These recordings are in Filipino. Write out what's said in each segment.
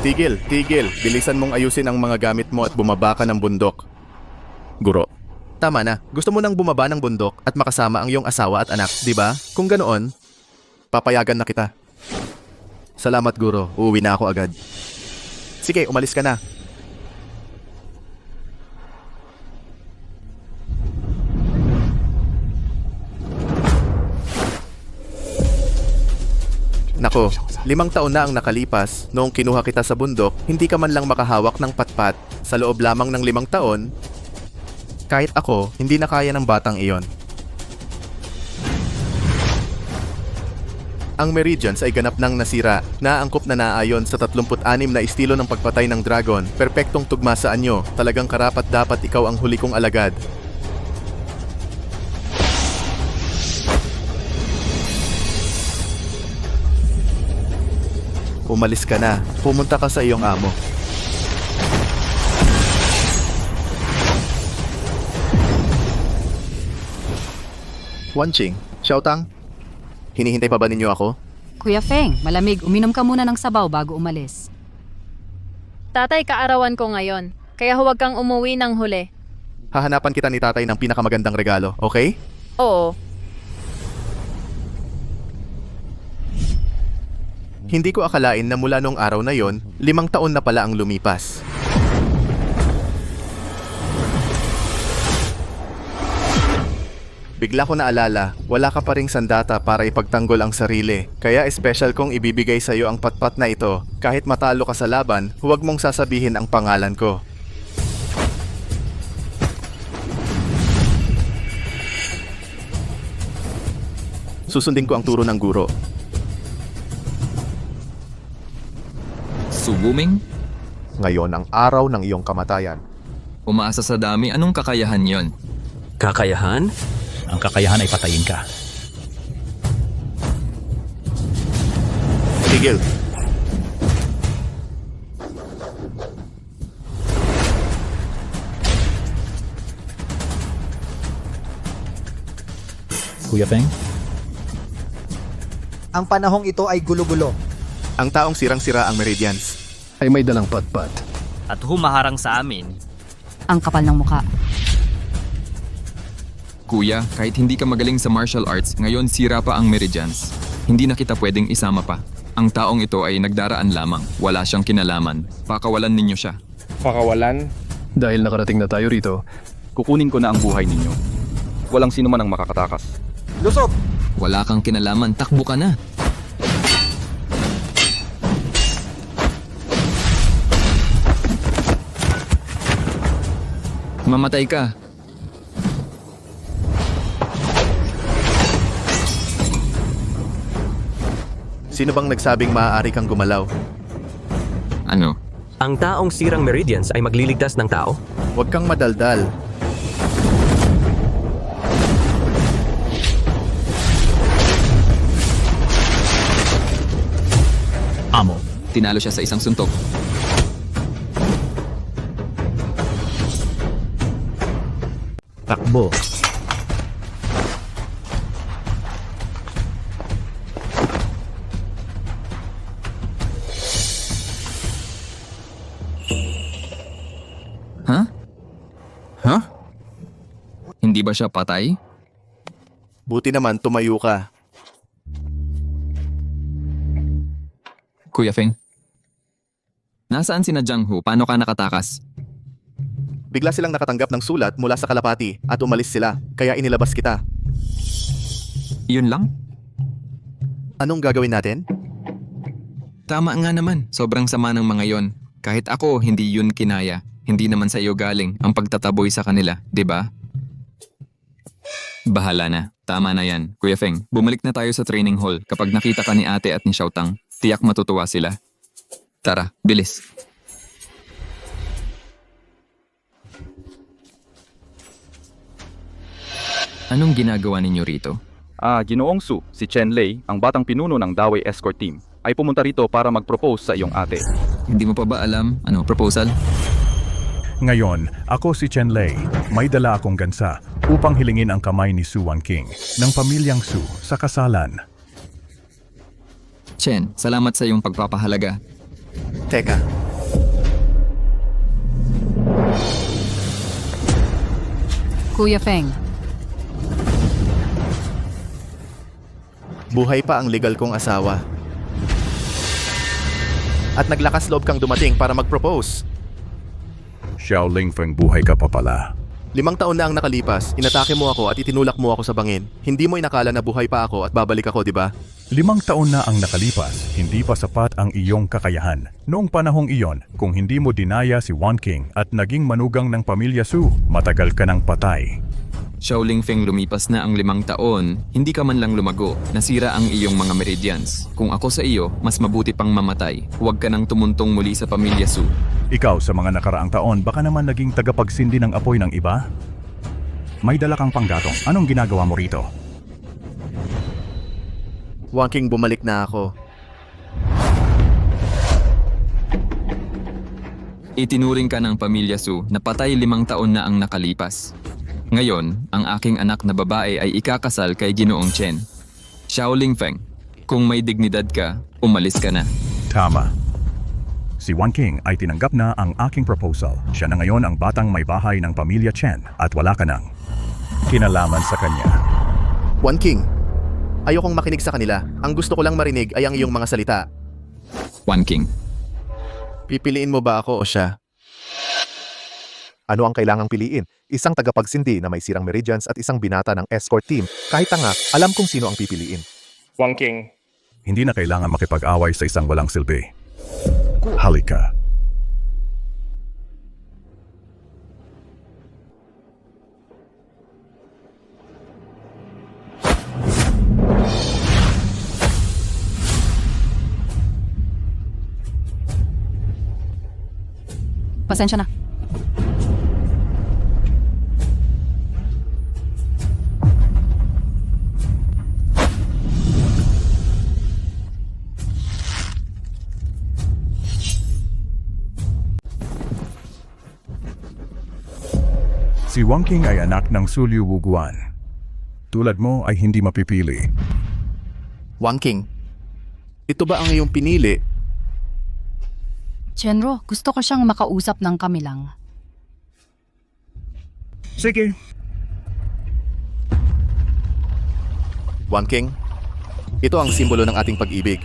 Tigil, tigil. Bilisan mong ayusin ang mga gamit mo at bumaba ka ng bundok. Guro. Tama na. Gusto mo nang bumaba ng bundok at makasama ang iyong asawa at anak, di ba? Kung ganoon, papayagan na kita. Salamat, Guro. Uuwi na ako agad. Sige, umalis ka na. Nako, 5 taon na ang nakalipas. Noong kinuha kita sa bundok, hindi ka man lang makahawak ng patpat. Sa loob lamang ng 5 taon, kahit ako, hindi na kaya ng batang iyon. Ang Meridians ay ganap nang nasira, naangkop na naayon sa 36 na estilo ng pagpatay ng dragon. Perpektong tugma sa anyo, talagang karapat dapat ikaw ang huli kong alagad. Umalis ka na. Pumunta ka sa iyong amo. Wanching, Xiaotang, hinihintay pa ba ninyo ako? Kuya Feng, malamig. Uminom ka muna ng sabaw bago umalis. Tatay, kaarawan ko ngayon. Kaya huwag kang umuwi ng huli. Hahanapan kita ni tatay ng pinakamagandang regalo, okay? Oo. Hindi ko akalain na mula nung araw na yon, 5 taon na pala ang lumipas. Bigla ko naalala, wala ka pa ring sandata para ipagtanggol ang sarili. Kaya special kong ibibigay sa iyo ang patpat na ito. Kahit matalo ka sa laban, huwag mong sasabihin ang pangalan ko. Susundin ko ang turo ng guro. Subuming? Ngayon ang araw ng iyong kamatayan. Umaasa sa dami, anong kakayahan yon? Kakayahan? Ang kakayahan ay patayin ka. Tigil. Kuya Feng, Ang panahong ito ay gulo-gulo. Ang taong sirang-sira ang Meridians. Ay may dalang patpat. At humaharang sa amin. Ang kapal ng muka. Kuya, kahit hindi ka magaling sa martial arts, ngayon sira pa ang Meridians. Hindi na kita pwedeng isama pa. Ang taong ito ay nagdaraan lamang. Wala siyang kinalaman. Pakawalan ninyo siya. Pakawalan? Dahil nakarating na tayo rito, Kukunin ko na ang buhay ninyo. Walang sino man ang makakatakas. Lusot! Wala kang kinalaman, takbo ka na. Mamatay ka. Sino bang nagsabing maaari kang gumalaw? Ano? ang taong sirang Meridians ay magliligtas ng tao? Huwag kang madaldal. Amo. Tinalo siya sa isang suntok. Takbo. Ha? Ha? Hindi ba siya patay? Buti naman tumayo ka. Kuya Feng? Nasaan sina Jiang Hu? Paano ka nakatakas? Bigla silang nakatanggap ng sulat mula sa kalapati at umalis sila, kaya inilabas kita. Yun lang? Anong gagawin natin? Tama nga naman. Sobrang sama ng mga yon. Kahit ako, hindi yun kinaya. Hindi naman sa iyo galing ang pagtataboy sa kanila, di ba? Bahala na. Tama na yan. Kuya Feng, bumalik na tayo sa training hall. Kapag nakita ka ni ate at ni Xiaotang, tiyak matutuwa sila. Tara, bilis. Anong ginagawa ninyo rito? Ginoong Su, si Chen Lei, ang batang pinuno ng Dawei Escort Team, ay pumunta rito para mag-propose sa iyong ate. Hindi mo pa ba alam? Ano, proposal? Ngayon, ako si Chen Lei. May dala akong gansa upang hilingin ang kamay ni Su Wanqing ng pamilyang Su sa kasalan. Chen, salamat sa iyong pagpapahalaga. Teka, Kuya Feng, buhay pa ang legal kong asawa. At naglakas loob kang dumating para mag-propose. Xiao Lingfeng, buhay ka pa pala. 5 taon na ang nakalipas, inatake mo ako at itinulak mo ako sa bangin. Hindi mo inakala na buhay pa ako at babalik ako, di ba? 5 taon na ang nakalipas, hindi pa sapat ang iyong kakayahan. Noong panahong iyon, kung hindi mo dinaya si Wan King at naging manugang ng pamilya Su, matagal ka ng patay. Xiao Lingfeng, lumipas na ang 5 taon, hindi ka man lang lumago, nasira ang iyong mga meridians. Kung ako sa iyo, mas mabuti pang mamatay. Huwag ka nang tumuntong muli sa pamilya Su. Ikaw sa mga nakaraang taon, baka naman naging tagapagsindi ng apoy ng iba? May dala kang panggatong. Anong ginagawa mo rito? Wangking, bumalik na ako. Itinuring ka ng pamilya Su na patay 5 taon na ang nakalipas. Ngayon, ang aking anak na babae ay ikakasal kay Ginoong Chen. Xiao Lingfeng, kung may dignidad ka, umalis ka na. Tama. Si Wan King ay tinanggap na ang aking proposal. Siya na ngayon ang batang may bahay ng pamilya Chen at wala ka nang kinalaman sa kanya. Wangking, ayokong makinig sa kanila. Ang gusto ko lang marinig ay ang iyong mga salita. Wan King, Pipiliin mo ba ako o siya? Ano ang kailangang piliin? Isang tagapagsindi na may sirang meridians at isang binata ng escort team. Kahit tanga, alam kong sino ang pipiliin. Wangking. Hindi na kailangan makipag-away sa isang walang silbi. Halika. pasensya na. Si Wan King ay anak ng Su Liu Wuguan. Tulad mo ay hindi mapipili. Wangking, ito ba ang iyong pinili? Chenro, gusto ko siyang makausap ng kami lang. Sige. Wangking, ito ang simbolo ng ating pag-ibig.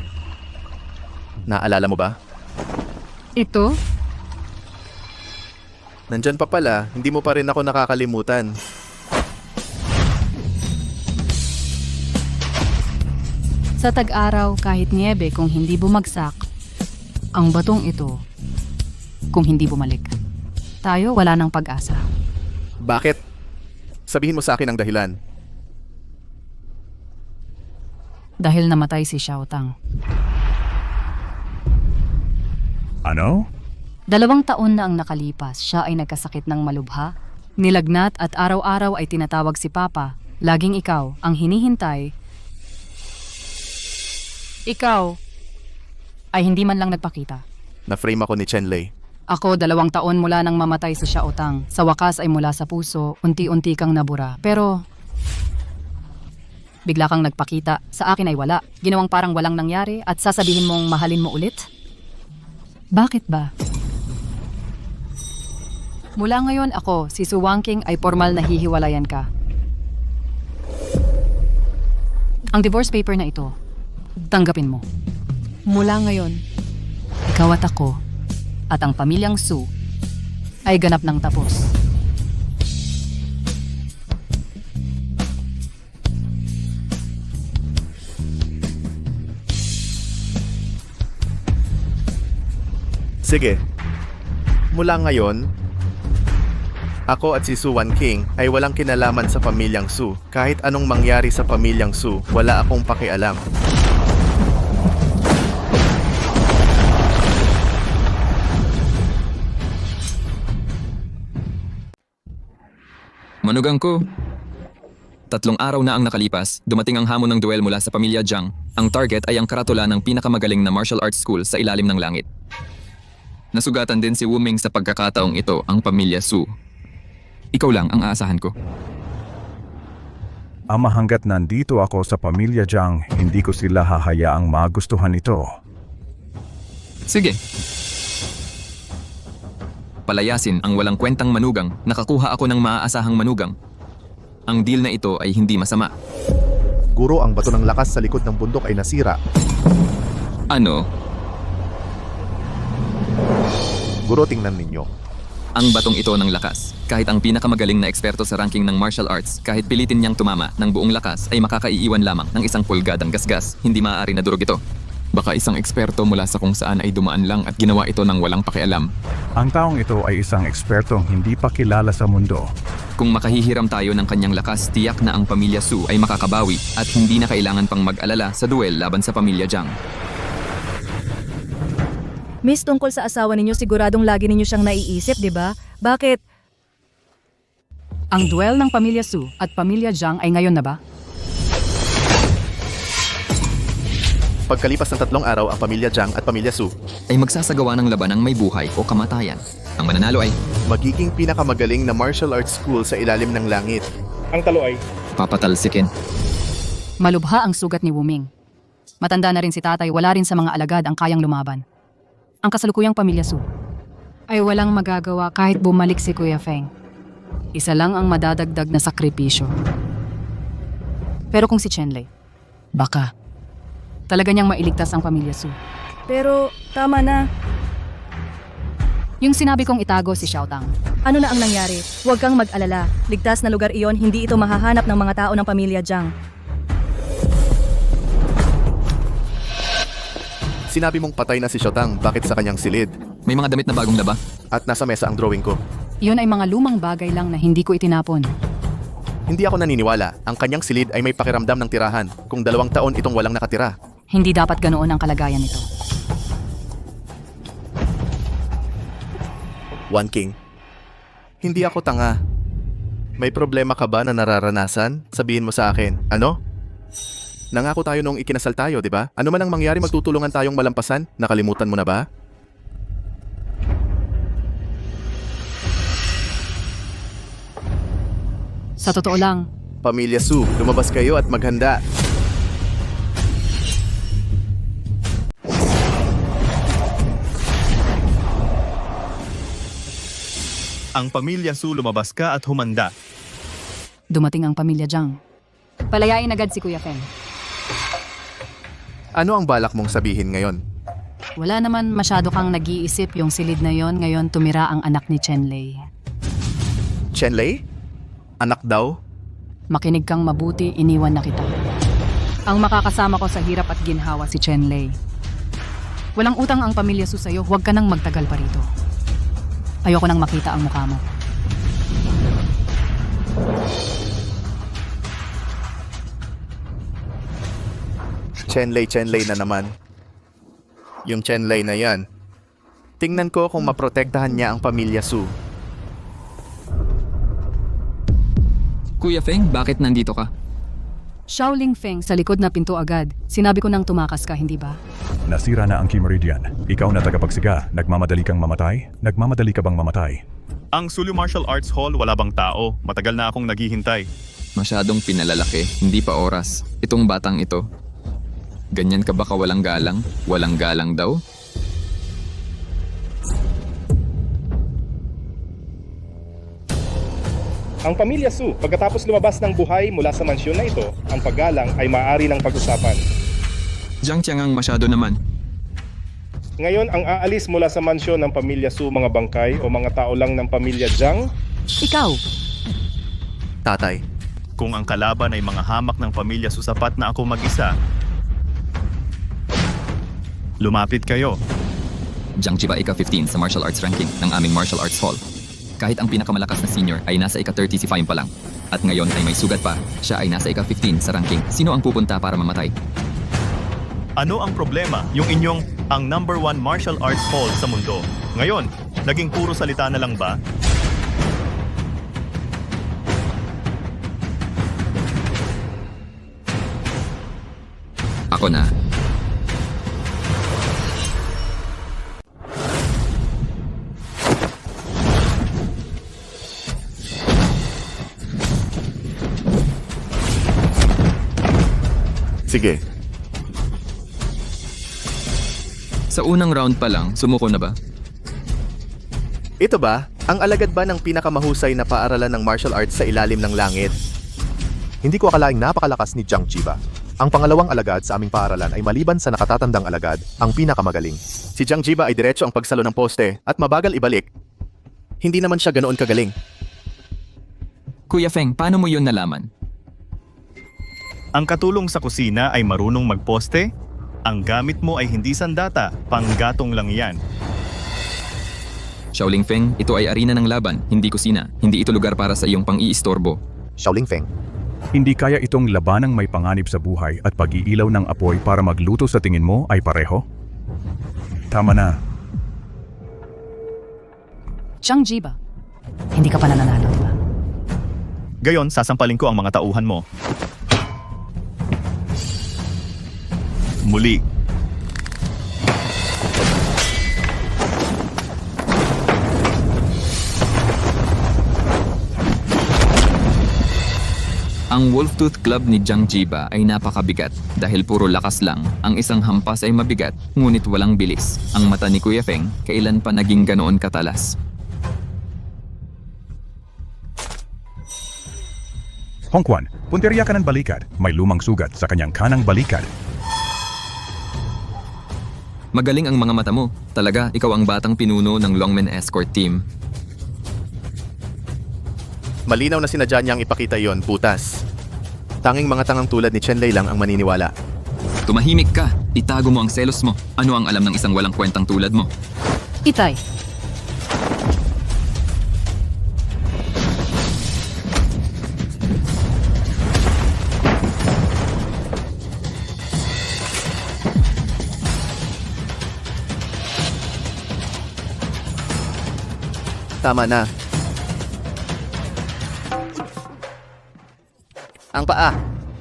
Naalala mo ba? Ito? Nandyan pa pala, hindi mo pa rin ako nakakalimutan. Sa tag-araw kahit niebe kung hindi bumagsak, ang batong ito kung hindi bumalik. Tayo wala ng pag-asa. Bakit? Sabihin mo sa akin ang dahilan. Dahil namatay si Xiao Tang. Ano? 2 taon na ang nakalipas, siya ay nagkasakit ng malubha. Nilagnat at araw-araw ay tinatawag si Papa. Laging ikaw ang hinihintay. Ikaw ay hindi man lang nagpakita. Na-frame ako ni Chenlei. Ako 2 taon mula nang mamatay si Xiao Tang. Sa wakas ay mula sa puso, unti-unti kang nabura. Pero bigla kang nagpakita. Sa akin ay wala. Ginawang parang walang nangyari at sasabihin mong mahalin mo ulit? Bakit ba? Mula ngayon ako, si Su Wangking ay formal na hihiwalayan ka. Ang divorce paper na ito, tanggapin mo. Mula ngayon, ikaw at ako, at ang pamilyang Su, ay ganap ng tapos. Sige. Mula ngayon, ako at si Su Wangking ay walang kinalaman sa pamilyang Su. Kahit anong mangyari sa pamilyang Su, wala akong pakialam. Manugang ko. 3 araw na ang nakalipas, dumating ang hamon ng duel mula sa pamilya Jiang. Ang target ay ang karatula ng pinakamagaling na martial arts school sa ilalim ng langit. Nasugatan din si Wu Ming sa pagkakataong ito, ang pamilya Su. Ikaw lang ang aasahan ko. Ama, hanggat nandito ako sa pamilya Jiang, hindi ko sila hahayaang magustuhan ito. Sige. Palayasin ang walang kwentang manugang, nakakuha ako ng maaasahang manugang. Ang deal na ito ay hindi masama. Guro, ang bato ng lakas sa likod ng bundok ay nasira. Ano? Guro, tingnan ninyo. Ang batong ito ng lakas. Kahit ang pinakamagaling na eksperto sa ranking ng martial arts, kahit pilitin niyang tumama ng buong lakas ay makakaiiwan lamang ng 1 pulgadang gasgas, hindi maaari na durog ito. Baka isang eksperto mula sa kung saan ay dumaan lang at ginawa ito ng walang pakialam. Ang taong ito ay isang ekspertong hindi pa kilala sa mundo. Kung makahihiram tayo ng kanyang lakas, tiyak na ang pamilya Su ay makakabawi at hindi na kailangan pang mag-alala sa duel laban sa pamilya Jiang. Miss, tungkol sa asawa ninyo, siguradong lagi ninyo siyang naiisip, di ba? Bakit? Ang duel ng pamilya Su at pamilya Jiang ay ngayon na ba? Pagkalipas ng 3 araw, ang pamilya Jiang at pamilya Su Ay magsasagawa ng labanang may buhay o kamatayan. Ang mananalo ay magiging pinakamagaling na martial arts school sa ilalim ng langit. Ang talo ay papatalsikin. Malubha ang sugat ni Wuming. Matanda na rin si tatay, wala rin sa mga alagad ang kayang lumaban. Ang kasalukuyang pamilya Su ay walang magagawa kahit bumalik si Kuya Feng. Isa lang ang madadagdag na sakripisyo. Pero kung si Chenlei, baka talaga niyang mailigtas ang pamilya Su. Pero, tama na. Yung sinabi kong itago si Xiaotang. Ano na ang nangyari? Huwag kang mag-alala. Ligtas na lugar iyon, hindi ito mahahanap ng mga tao ng pamilya Jiang. Sinabi mong patay na si Xiaotang, bakit sa kanyang silid? May mga damit na bagong laba. At nasa mesa ang drawing ko. Iyon ay mga lumang bagay lang na hindi ko itinapon. Hindi ako naniniwala, ang kanyang silid ay may pakiramdam ng tirahan kung 2 taon itong walang nakatira. Hindi dapat ganoon ang kalagayan nito. One King, hindi ako tanga. May problema ka ba na nararanasan? Sabihin mo sa akin. Ano? Nangako tayo nung ikinasal tayo, di ba? Ano man ang mangyari, magtutulungan tayong malampasan? Nakalimutan mo na ba? Sa totoo lang, Pamilya Su, lumabas kayo at maghanda. Ang pamilya Su, lumabas ka at humanda. dumating ang pamilya Jiang. Palayain agad si Kuya Feng. Ano ang balak mong sabihin ngayon? Wala naman masyado kang nag-iisip yung silid na yon, ngayon tumira ang anak ni Chenlei. Chenlei? Anak daw? Makinig kang mabuti, iniwan na kita. Ang makakasama ko sa hirap at ginhawa si Chenlei. Walang utang ang pamilya Su sa'yo, huwag ka nang magtagal pa rito. Ayoko nang makita ang mukha mo. Chenlei na naman. Yung Chenlei na yan. Tingnan ko kung maprotektahan niya ang pamilya Su. Kuya Feng, bakit nandito ka? Shaoling Feng sa likod na pinto agad. Sinabi ko nang tumakas ka, hindi ba? Nasira na ang Key Meridian. Ikaw na tagapagsiga. Nagmamadali kang mamatay? Nagmamadali ka bang mamatay? Ang Sulu Martial Arts Hall wala bang tao? Matagal na akong naghihintay. Masyadong pinalalaki, hindi pa oras. Itong batang ito. Ganyan ka ba kawalang galang? Walang galang daw? Ang pamilya Su, pagkatapos lumabas ng buhay mula sa mansyon na ito, ang paggalang ay maaari ng pag-usapan. Jiang Tiangang masyado naman. Ngayon, ang aalis mula sa mansyon ng pamilya Su, mga bangkay o mga tao lang ng pamilya Jiang. Ikaw! Tatay, Kung ang kalaban ay mga hamak ng pamilya susapat na ako mag-isa, lumapit kayo. Jiang Chiba ika-15 sa martial arts ranking ng aming martial arts hall. Kahit ang pinakamalakas na senior ay nasa ika-30 si Fine pa lang. At ngayon ay may sugat pa, siya ay nasa ika-15 sa ranking. Sino ang pupunta para mamatay? Ano ang problema? Yung inyong ang #1 martial arts hall sa mundo. Ngayon, naging puro salita na lang ba? Ako na. sige. Sa unang round pa lang, sumuko na ba? Ito ba, ang alagad ba ng pinakamahusay na paaralan ng martial arts sa ilalim ng langit? Hindi ko akalaing napakalakas ni Jiang Jiba. Ang pangalawang alagad sa aming paaralan ay maliban sa nakatatandang alagad, ang pinakamagaling. Si Jiang Jiba ay diretso ang pagsalo ng poste at mabagal ibalik. Hindi naman siya ganoon kagaling. Kuya Feng, paano mo yun nalaman? Ang katulong sa kusina ay marunong magposte. Ang gamit mo ay hindi sandata, panggatong lang yan. Shaolin Feng, ito ay arena ng laban, hindi kusina. Hindi ito lugar para sa iyong pang-iistorbo. Shaolin Feng. Hindi kaya itong labanang may panganib sa buhay at pag-iilaw ng apoy para magluto sa tingin mo ay pareho? Tama na. Jiang Jiba, hindi ka pa nananalo, diba? Gayon, sasampalin ko ang mga tauhan mo. Muli. Ang Wolftooth Club ni Jiang Jiba ay napakabigat dahil puro lakas lang. Ang isang hampas ay mabigat, ngunit walang bilis. Ang mata ni Kuya Feng, kailan pa naging ganoon katalas? Hongkwan, punteriya ka ng balikat. May lumang sugat sa kanyang kanang balikat. Magaling ang mga mata mo. Talaga, ikaw ang batang pinuno ng Longmen Escort Team. Malinaw na sinadya niyang ipakita yon, butas. Tanging mga tangang tulad ni Chen Lei lang ang maniniwala. Tumahimik ka. Itago mo ang selos mo. Ano ang alam ng isang walang kwentang tulad mo? Itay, Tama na. Ang paa.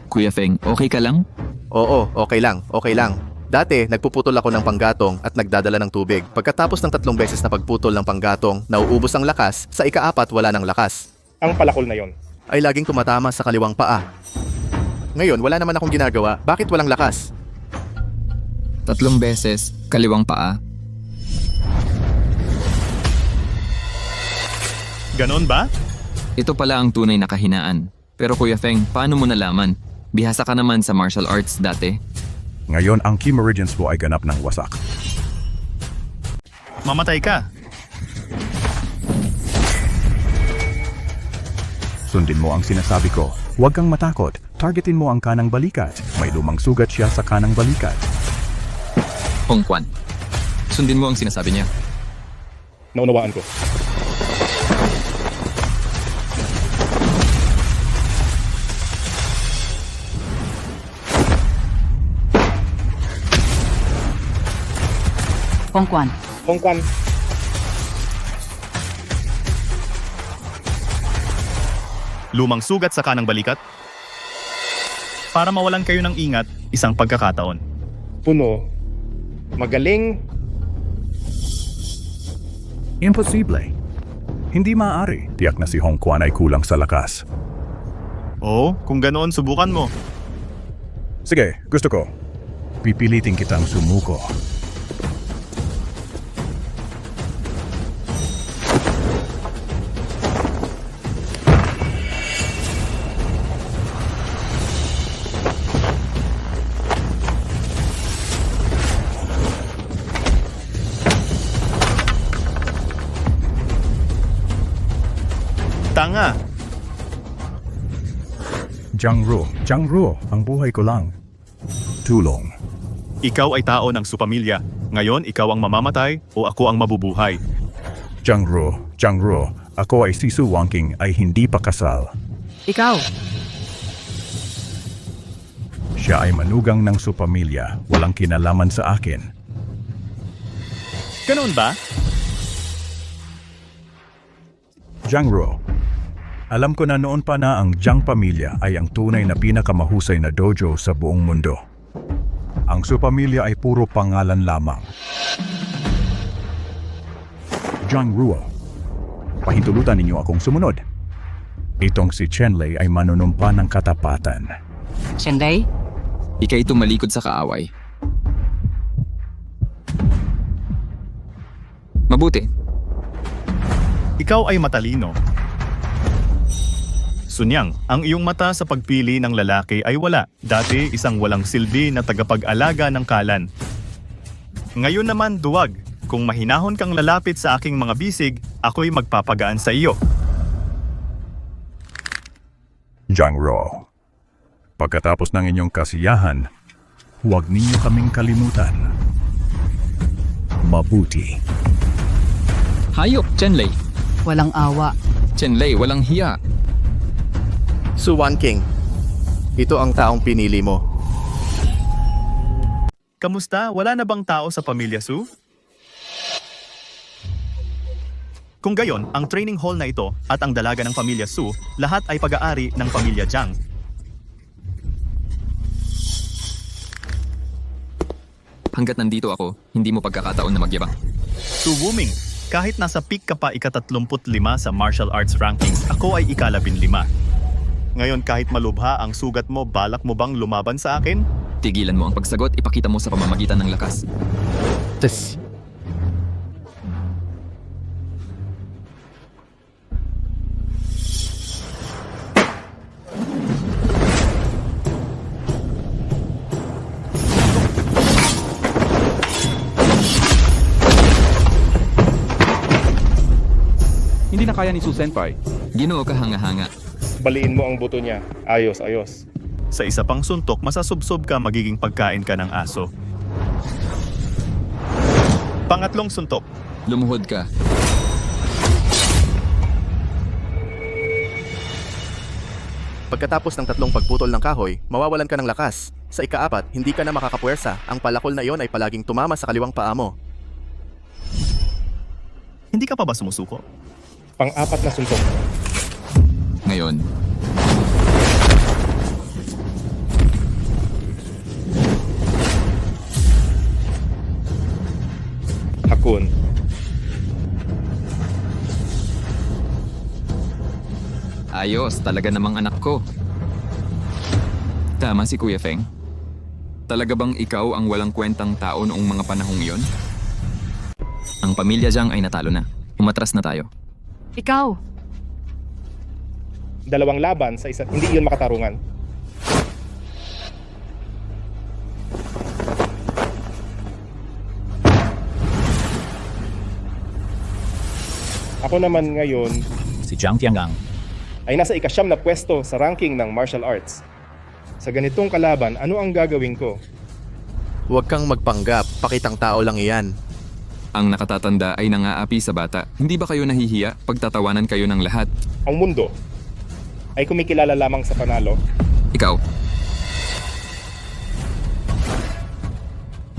Kuya Feng, okay ka lang? Oo, okay lang, okay lang. Dati, nagpuputol ako ng panggatong at nagdadala ng tubig. Pagkatapos ng 3 beses na pagputol ng panggatong, nauubos ang lakas, sa ika-4 wala ng lakas. Ang palakol na yon. Ay laging tumatama sa kaliwang paa. Ngayon, wala naman akong ginagawa. Bakit walang lakas? 3 beses, kaliwang paa. Ganon ba? Ito pala ang tunay na kahinaan. Pero Kuya Feng, paano mo nalaman? Bihasa ka naman sa martial arts dati. Ngayon ang key meridians mo ay ganap ng wasak. Mamatay ka. Sundin mo ang sinasabi ko. Huwag kang matakot. Targetin mo ang kanang balikat. May lumang sugat siya sa kanang balikat. Hongkwan, sundin mo ang sinasabi niya. Naunawaan ko. Hongkwan, Hongkwan, Lumang sugat sa kanang balikat. Para mawalan kayo ng ingat, isang pagkakataon. puno, magaling, Imposible. Hindi maaari. Tiyak na si Hongkwan ay kulang sa lakas. Oo, kung ganoon, subukan mo. Sige, gusto ko. Pipilitin kitang sumuko. Tanga! Jiang Ruo, ang buhay ko lang. Tulong. Ikaw ay tao ng supamilya. Ngayon, ikaw ang mamamatay o ako ang mabubuhay. Jiang Ruo, ako ay si Su Wangking ay hindi pa kasal. ikaw, Siya ay manugang ng supamilya, walang kinalaman sa akin. Ganoon ba? Jiang Ruo, alam ko na noon pa na ang Jiang pamilya ay ang tunay na pinakamahusay na dojo sa buong mundo. Ang supamilya ay puro pangalan lamang. Jiang Ruo, pahintulutan ninyo akong sumunod. Itong si Chen Lei ay manunumpa ng katapatan. Chen Lei, Ika'y tumalikod sa kaaway. Mabuti. Ikaw ay matalino. Sunyang, ang iyong mata sa pagpili ng lalaki ay wala. Dati isang walang silbi na tagapag-alaga ng kalan. Ngayon naman duwag. Kung mahinahon kang lalapit sa aking mga bisig, ako'y magpapagaan sa iyo. Jangro, pagkatapos ng inyong kasiyahan, huwag ninyo kaming kalimutan. Mabuti. Hayop, Chenlei. Walang awa. Chenlei, walang hiya. Su Wan King, ito ang taong pinili mo. Kamusta? Wala na bang tao sa pamilya Su? Kung gayon, ang training hall na ito at ang dalaga ng pamilya Su, lahat ay pag-aari ng pamilya Jiang. Hanggat nandito ako, hindi mo pagkakataon na magyabang. Su Wuming, kahit nasa peak ka pa ika-35 sa martial arts rankings, ako ay ika-15. Ngayon kahit malubha ang sugat mo, balak mo bang lumaban sa akin? Tigilan mo ang pagsagot, ipakita mo sa pamamagitan ng lakas. Tes. Hindi na kaya ni Su Senpai. Ginoo ka hanga-hanga. Baliin mo ang buto niya. Ayos, ayos. Sa isa pang suntok, masasubsob ka, magiging pagkain ka ng aso. Pangatlong suntok. Lumuhod ka. Pagkatapos ng tatlong pagputol ng kahoy, mawawalan ka ng lakas. Sa ika-4, hindi ka na makakapuwersa. Ang palakol na iyon ay palaging tumama sa kaliwang paa mo. Hindi ka pa ba sumusuko? Pang-4 na suntok. Ngayon, Hakun. ayos, talaga namang anak ko. Tama si Kuya Feng. Talaga bang ikaw ang walang kwentang tao noong mga panahong iyon? Ang pamilya Jiang ay natalo na. Umatras na tayo. Ikaw, 2 laban sa isa, hindi iyon makatarungan. Ako naman ngayon Si Jiang Tiangang. ay nasa ika-9 na pwesto sa ranking ng martial arts. Sa ganitong kalaban, ano ang gagawin ko? Huwag kang magpanggap, pakitang tao lang iyan. Ang nakatatanda ay nangaapi sa bata. Hindi ba kayo nahihiya pagtatawanan kayo ng lahat? Ang mundo ay kumikilala lamang sa panalo. Ikaw,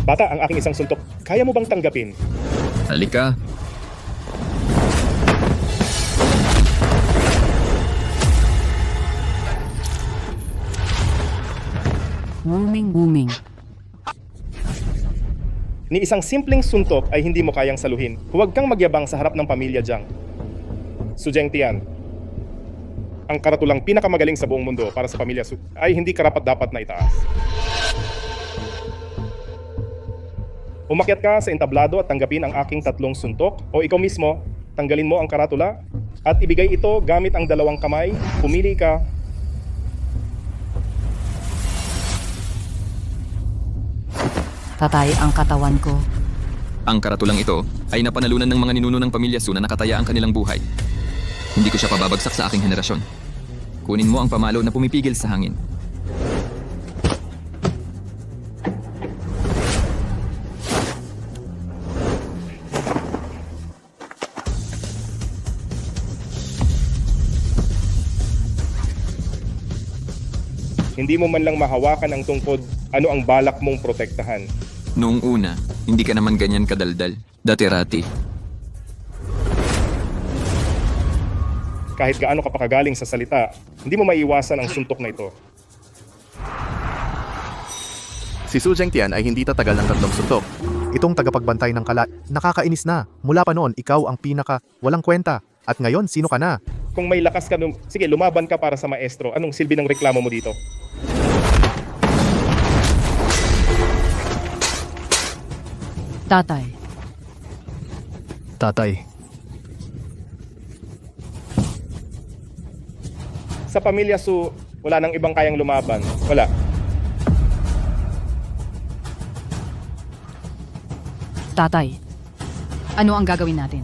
Bata, ang aking isang suntok, kaya mo bang tanggapin? halika. booming. Ni isang simpleng suntok ay hindi mo kayang saluhin. Huwag kang magyabang sa harap ng pamilya Jiang. Su Zhengtian, ang karatulang pinakamagaling sa buong mundo para sa pamilya Su ay hindi karapat-dapat na itaas. Umakyat ka sa entablado at tanggapin ang aking 3 suntok o ikaw mismo, tanggalin mo ang karatula at ibigay ito gamit ang 2 kamay. Pumili ka. Tatay ang katawan ko. Ang karatulang ito ay napanalunan ng mga ninuno ng pamilya Su na nakataya ang kanilang buhay. Hindi ko siya pababagsak sa aking henerasyon. Kunin mo ang pamalo na pumipigil sa hangin. Hindi mo man lang mahawakan ang tungkod, ano ang balak mong protektahan. Noong una, hindi ka naman ganyan kadaldal. Dati-rati. Kahit gaano ka pakagaling sa salita, hindi mo maiiwasan ang suntok na ito. Si Su Zhengtian ay hindi tatagal ng 3 suntok. Itong tagapagbantay ng kala, nakakainis na. Mula pa noon, ikaw ang pinaka walang kwenta. At ngayon, sino ka na? Kung may lakas ka, sige, lumaban ka para sa maestro. Anong silbi ng reklamo mo dito? Tatay, Tatay, Sa pamilya Su, wala nang ibang kayang lumaban. Wala. Tatay, ano ang gagawin natin?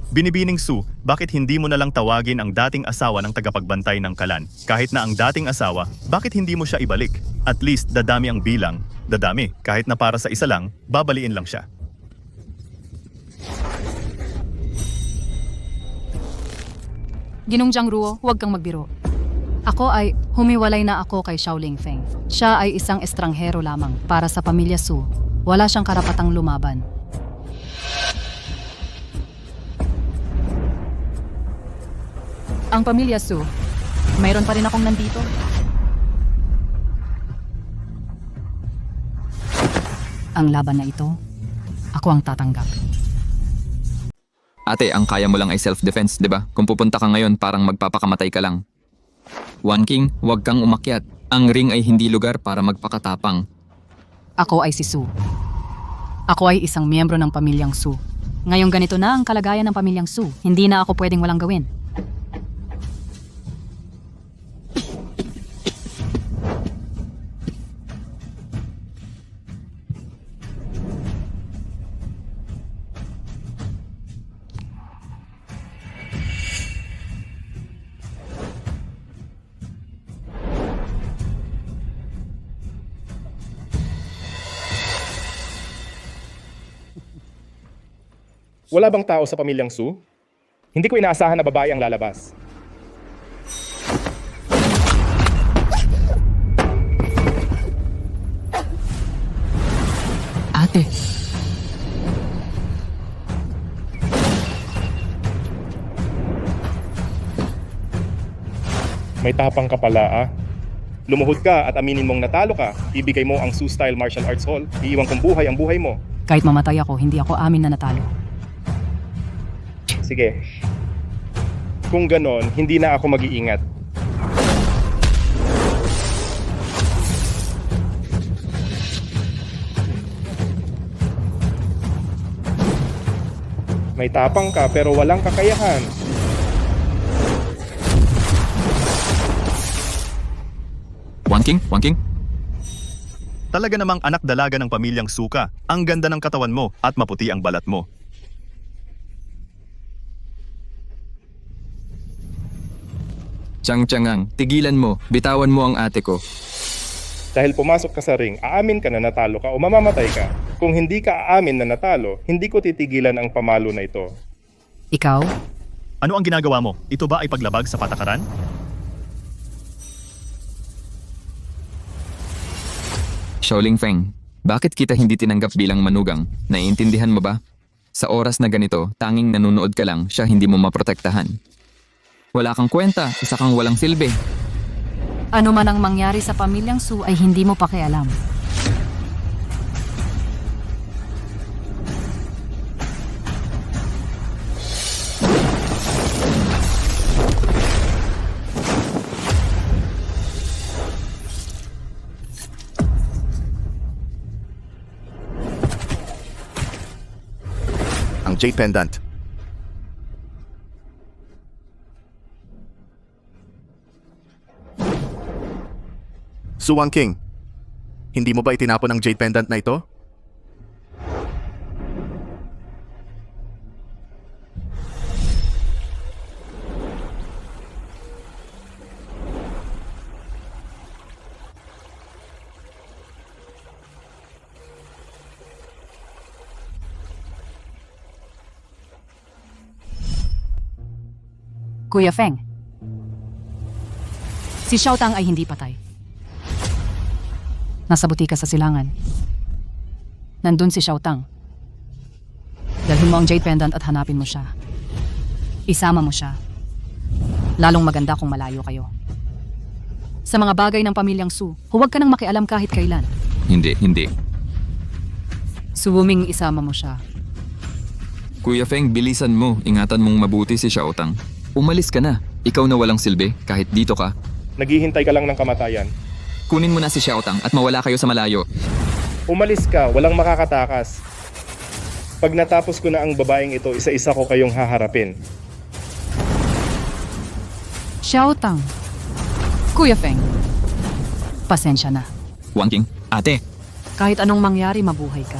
Binibining Su, bakit hindi mo na lang tawagin ang dating asawa ng tagapagbantay ng kalan? Kahit na ang dating asawa, bakit hindi mo siya ibalik? At least dadami ang bilang, dadami. Kahit na para sa isa lang, babaliin lang siya. Ginong Jiangruo, huwag kang magbiro. Ako ay humiwalay na ako kay Xiaoling Feng. Siya ay isang estranghero lamang para sa pamilya Su. Wala siyang karapatang lumaban. Ang pamilya Su, mayroon pa rin akong nandito. Ang laban na ito, ako ang tatanggap. Ate, ang kaya mo lang ay self-defense, di ba? Kung pupunta ka ngayon, parang magpapakamatay ka lang. One King, huwag kang umakyat. Ang ring ay hindi lugar para magpakatapang. Ako ay si Su. Ako ay isang miyembro ng pamilyang Su. Ngayong ganito na ang kalagayan ng pamilyang Su, hindi na ako pwedeng walang gawin. Wala bang tao sa pamilyang Su? Hindi ko inaasahan na babae ang lalabas. Ate, May tapang ka pala ah. Lumuhod ka at aminin mong natalo ka. Ibigay mo ang Su-style martial arts hall. Iiwan kong buhay ang buhay mo. Kahit mamatay ako, hindi ako amin na natalo. Sige. Kung ganon, hindi na ako mag-iingat. May tapang ka pero walang kakayahan. One King? Talaga namang anak dalaga ng pamilyang Suka. Ang ganda ng katawan mo at maputi ang balat mo. Chang-changang, tigilan mo, bitawan mo ang ate ko. Dahil pumasok ka sa ring, aamin ka na natalo ka o mamamatay ka. Kung hindi ka aamin na natalo, hindi ko titigilan ang pamalo na ito. Ikaw? Ano ang ginagawa mo? Ito ba ay paglabag sa patakaran? Xiaoling Feng, bakit kita hindi tinanggap bilang manugang? Naiintindihan mo ba? Sa oras na ganito, tanging nanonood ka lang, siya hindi mo maprotektahan. Wala kang kwenta, isa kang walang silbi. Ano man ang mangyari sa pamilyang Su ay hindi mo pakialam. Ang Jade Pendant. Suwang King, hindi mo ba itinapon ang Jade Pendant na ito? Kuya Feng, si Xiao Tang ay hindi patay. Nasa butika sa silangan. Nandun si Xiao Tang. Dalhin mo ang Jade Pendant at hanapin mo siya. Isama mo siya. Lalong maganda kung malayo kayo. Sa mga bagay ng pamilyang Su, huwag ka nang makialam kahit kailan. Hindi. Su Wuming, isama mo siya. Kuya Feng, bilisan mo. Ingatan mong mabuti si Xiao Tang. Umalis ka na. Ikaw na walang silbi, kahit dito ka. Naghihintay ka lang ng kamatayan. Kunin mo na si Xiao Tang at mawala kayo sa malayo. Umalis ka, walang makakatakas. Pag natapos ko na ang babaeng ito, isa-isa ko kayong haharapin. Xiao Tang. Kuya Feng. Pasensya na. Wang King, ate, Kahit anong mangyari, mabuhay ka.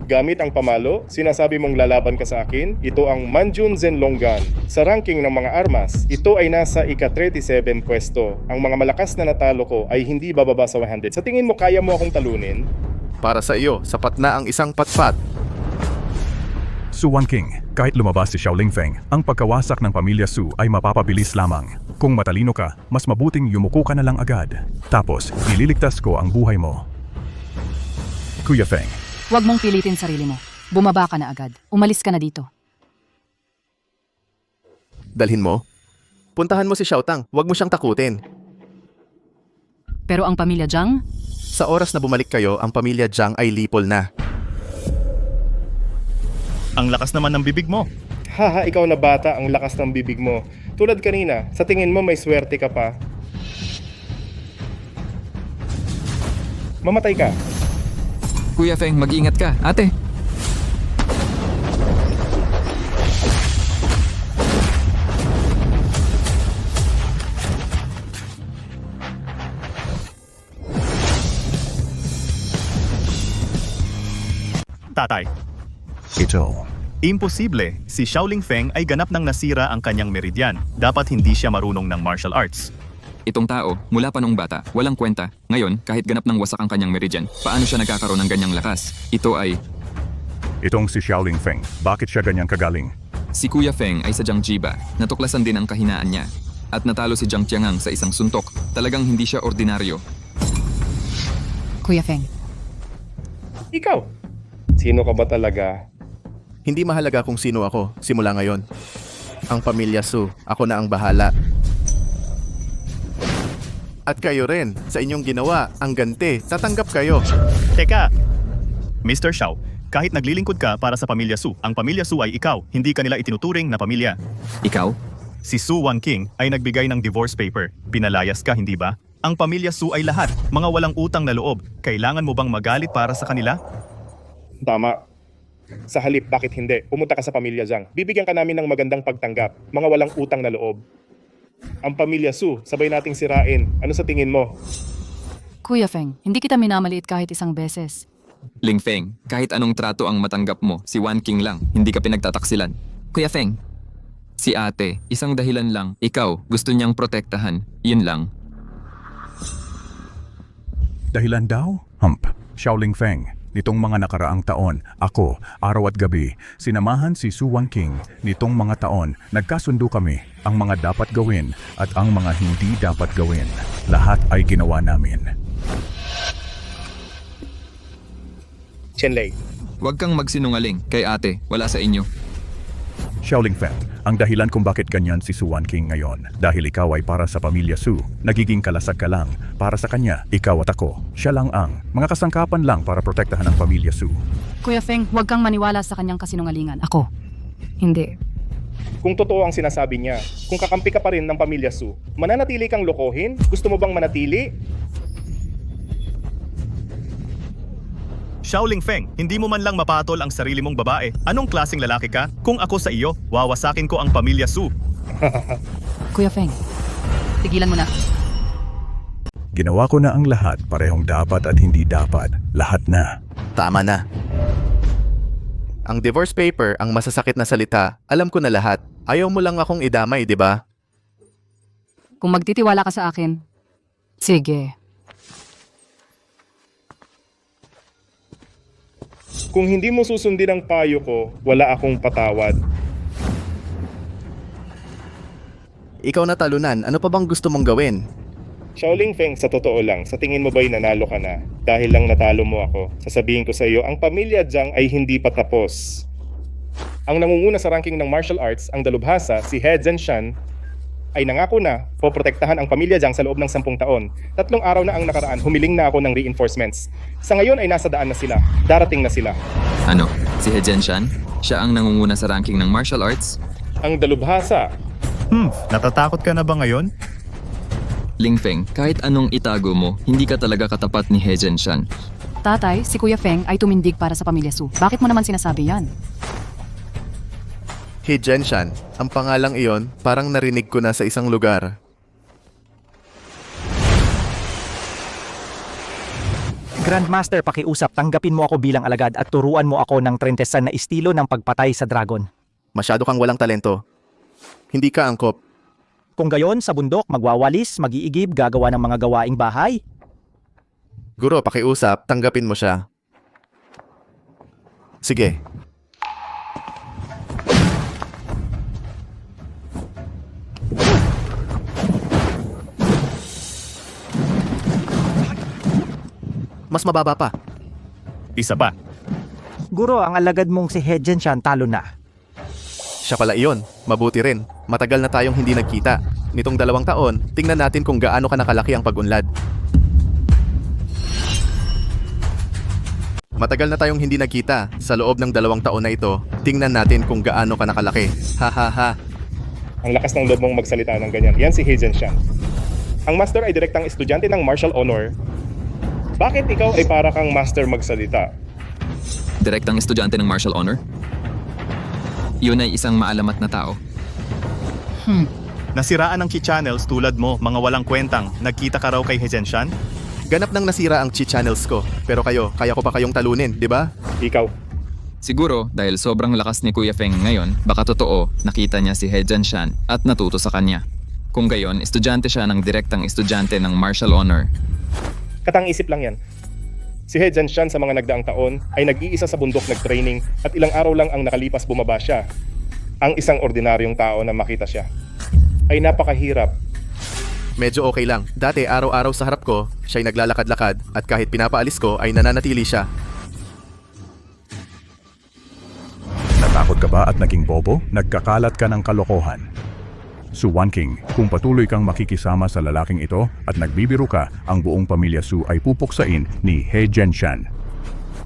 Gamit ang pamalo, sinasabi mong lalaban ka sa akin, ito ang Manjun Zenlonggan. Sa ranking ng mga armas, ito ay nasa ika-37 pwesto. Ang mga malakas na natalo ko ay hindi bababa sa 100. Sa tingin mo kaya mo akong talunin? Para sa iyo, sapat na ang isang patpat. Su Wanking, kahit lumabas si Xiaoling Feng, ang pagkawasak ng pamilya Su ay mapapabilis lamang. Kung matalino ka, mas mabuting yumuko ka na lang agad. Tapos, ililigtas ko ang buhay mo. Kuya Feng, Huwag mong pilitin sarili mo. Bumaba ka na agad. Umalis ka na dito. Dalhin mo? Puntahan mo si Xiao Tang, huwag mo siyang takutin. Pero ang pamilya Jiang, Sa oras na bumalik kayo, ang pamilya Jiang ay lipol na. Ang lakas naman ng bibig mo. Haha, ikaw na bata, ang lakas ng bibig mo. Tulad kanina, sa tingin mo may swerte ka pa. Mamatay ka. Kuya Feng, mag-ingat ka, ate. Tatay, ito. imposible. Si Xiaoling Feng ay ganap nang nasira ang kanyang meridian. Dapat hindi siya marunong ng martial arts. Itong tao, mula pa noong bata, walang kwenta. Ngayon, kahit ganap ng wasak ang kanyang meridian, paano siya nagkakaroon ng ganyang lakas? Ito ay, Itong si Xiaoling Feng, bakit siya ganyan kagaling? si Kuya Feng ay sa Jiang Jiba. Natuklasan din ang kahinaan niya. At natalo si Jiang Tiangang sa isang suntok. Talagang hindi siya ordinaryo. Kuya Feng. Ikaw. Sino ka ba talaga? Hindi mahalaga kung sino ako, simula ngayon. Ang pamilya Su, ako na ang bahala. At kayo rin, sa inyong ginawa, ang ganti, tatanggap kayo. Teka! Mr. Xiao, kahit naglilingkod ka para sa pamilya Su, ang pamilya Su ay ikaw, hindi kanila itinuturing na pamilya. Ikaw? Si Su Wanking ay nagbigay ng divorce paper. Pinalayas ka, hindi ba? Ang pamilya Su ay lahat, mga walang utang na loob. Kailangan mo bang magalit para sa kanila? Tama. Sa halip, bakit hindi? Pumunta ka sa pamilya Jiang. Bibigyan ka namin ng magandang pagtanggap. Mga walang utang na loob. Ang pamilya Su, sabay nating sirain. Ano sa tingin mo? Kuya Feng, hindi kita minamaliit kahit isang beses. Ling Feng, kahit anong trato ang matanggap mo, si Wan King lang, hindi ka pinagtataksilan. Kuya Feng, si ate, isang dahilan lang, ikaw, gusto niyang protektahan, yun lang. Dahilan daw? Xiaoling Feng, nitong mga nakaraang taon, ako, araw at gabi, sinamahan si Su Wanking. Nitong mga taon, nagkasundo kami ang mga dapat gawin at ang mga hindi dapat gawin. Lahat ay ginawa namin. Chenlei. Huwag kang magsinungaling, kay ate, wala sa inyo. Xiaoling Feng, ang dahilan kung bakit ganyan si Su Wanking ngayon, dahil ikaw ay para sa pamilya Su, nagiging kalasag ka lang. Para sa kanya, ikaw at ako, siya lang ang mga kasangkapan lang para protektahan ang pamilya Su. Kuya Feng, huwag kang maniwala sa kanyang kasinungalingan. Ako. Hindi. Kung totoo ang sinasabi niya, kung kakampi ka pa rin ng pamilya Su, mananatili kang lokohin? Gusto mo bang manatili? Xiaoling Feng, hindi mo man lang mapatol ang sarili mong babae. Anong klaseng lalaki ka? Kung ako sa iyo, wawasakin ko ang pamilya Su. Kuya Feng, tigilan mo na. Ginawa ko na ang lahat, parehong dapat at hindi dapat. Lahat na. Tama na. Ang divorce paper, ang masasakit na salita, alam ko na lahat. Ayaw mo lang akong idamay, di ba? Kung magtitiwala ka sa akin, sige. Kung hindi mo susundin ang payo ko, wala akong patawad. Ikaw na talunan, ano pa bang gusto mong gawin? Xiaoling Feng, sa totoo lang, sa tingin mo ba'y nanalo ka na? Dahil lang natalo mo ako, sasabihin ko sa iyo, ang pamilya Jiang ay hindi pa tapos. Ang nangunguna sa ranking ng martial arts, ang dalubhasa, si He Zhenshan, ay nangako na poprotektahan ang pamilya Jiang sa loob ng 10 taon. 3 araw na ang nakaraan, humiling na ako ng reinforcements. Sa ngayon ay nasa daan na sila, darating na sila. Ano? Si He Zhenshan? Siya ang nangunguna sa ranking ng martial arts? Ang dalubhasa, Natatakot ka na ba ngayon? Ling Feng, kahit anong itago mo, hindi ka talaga katapat ni He Zhenshan. Tatay, si Kuya Feng ay tumindig para sa pamilya Su. Bakit mo naman sinasabi yan? He Zhenshan, ang pangalang iyon, parang narinig ko na sa isang lugar. Grandmaster, pakiusap, tanggapin mo ako bilang alagad at turuan mo ako ng 30 na estilo ng pagpatay sa dragon. Masyado kang walang talento. Hindi ka angkop. Kung gayon, sa bundok, magwawalis, mag-iigib, gagawa ng mga gawaing bahay. Guro, pakiusap, tanggapin mo siya. Sige. Mas mababa pa. Isa pa. Guro, ang alagad mong si He Zhenshan talo na. Siya pala iyon. Mabuti rin. Matagal na tayong hindi nagkita. Nitong 2 taon, tingnan natin kung gaano ka nakalaki ang pag-unlad. Matagal na tayong hindi nagkita. Sa loob ng 2 taon na ito, tingnan natin kung gaano ka nakalaki. Ha ha ha. ang lakas ng loob mong magsalita ng ganyan. Yan si He Zhenshan. Ang master ay direktang estudyante ng martial honor. Bakit ikaw ay para kang master magsalita? Direktang estudyante ng martial honor? Yun ay isang maalamat na tao. Nasiraan ng Chi Channels tulad mo, mga walang kwentang. Nagkita ka raw kay He Zhenshan? Ganap nang nasira ang Chi Channels ko. Pero kayo, kaya ko pa kayong talunin, di ba? Ikaw. Siguro dahil sobrang lakas ni Kuya Feng ngayon, baka totoo nakita niya si He Zhenshan at natuto sa kanya. Kung gayon, estudyante siya ng direktang estudyante ng martial honor. Katang-isip lang yan. Si He Zhenshan sa mga nagdaang taon ay nag-iisa sa bundok nag-training at ilang araw lang ang nakalipas bumaba siya. Ang isang ordinaryong tao na makita siya ay napakahirap. Medyo okay lang. Dati araw-araw sa harap ko, siya'y naglalakad-lakad at kahit pinapaalis ko ay nananatili siya. Natakot ka ba at naging bobo? Nagkakalat ka ng kalokohan. Su Wanking, kung patuloy kang makikisama sa lalaking ito at nagbibiro ka, ang buong pamilya Su ay pupuksain ni He Zhenshan.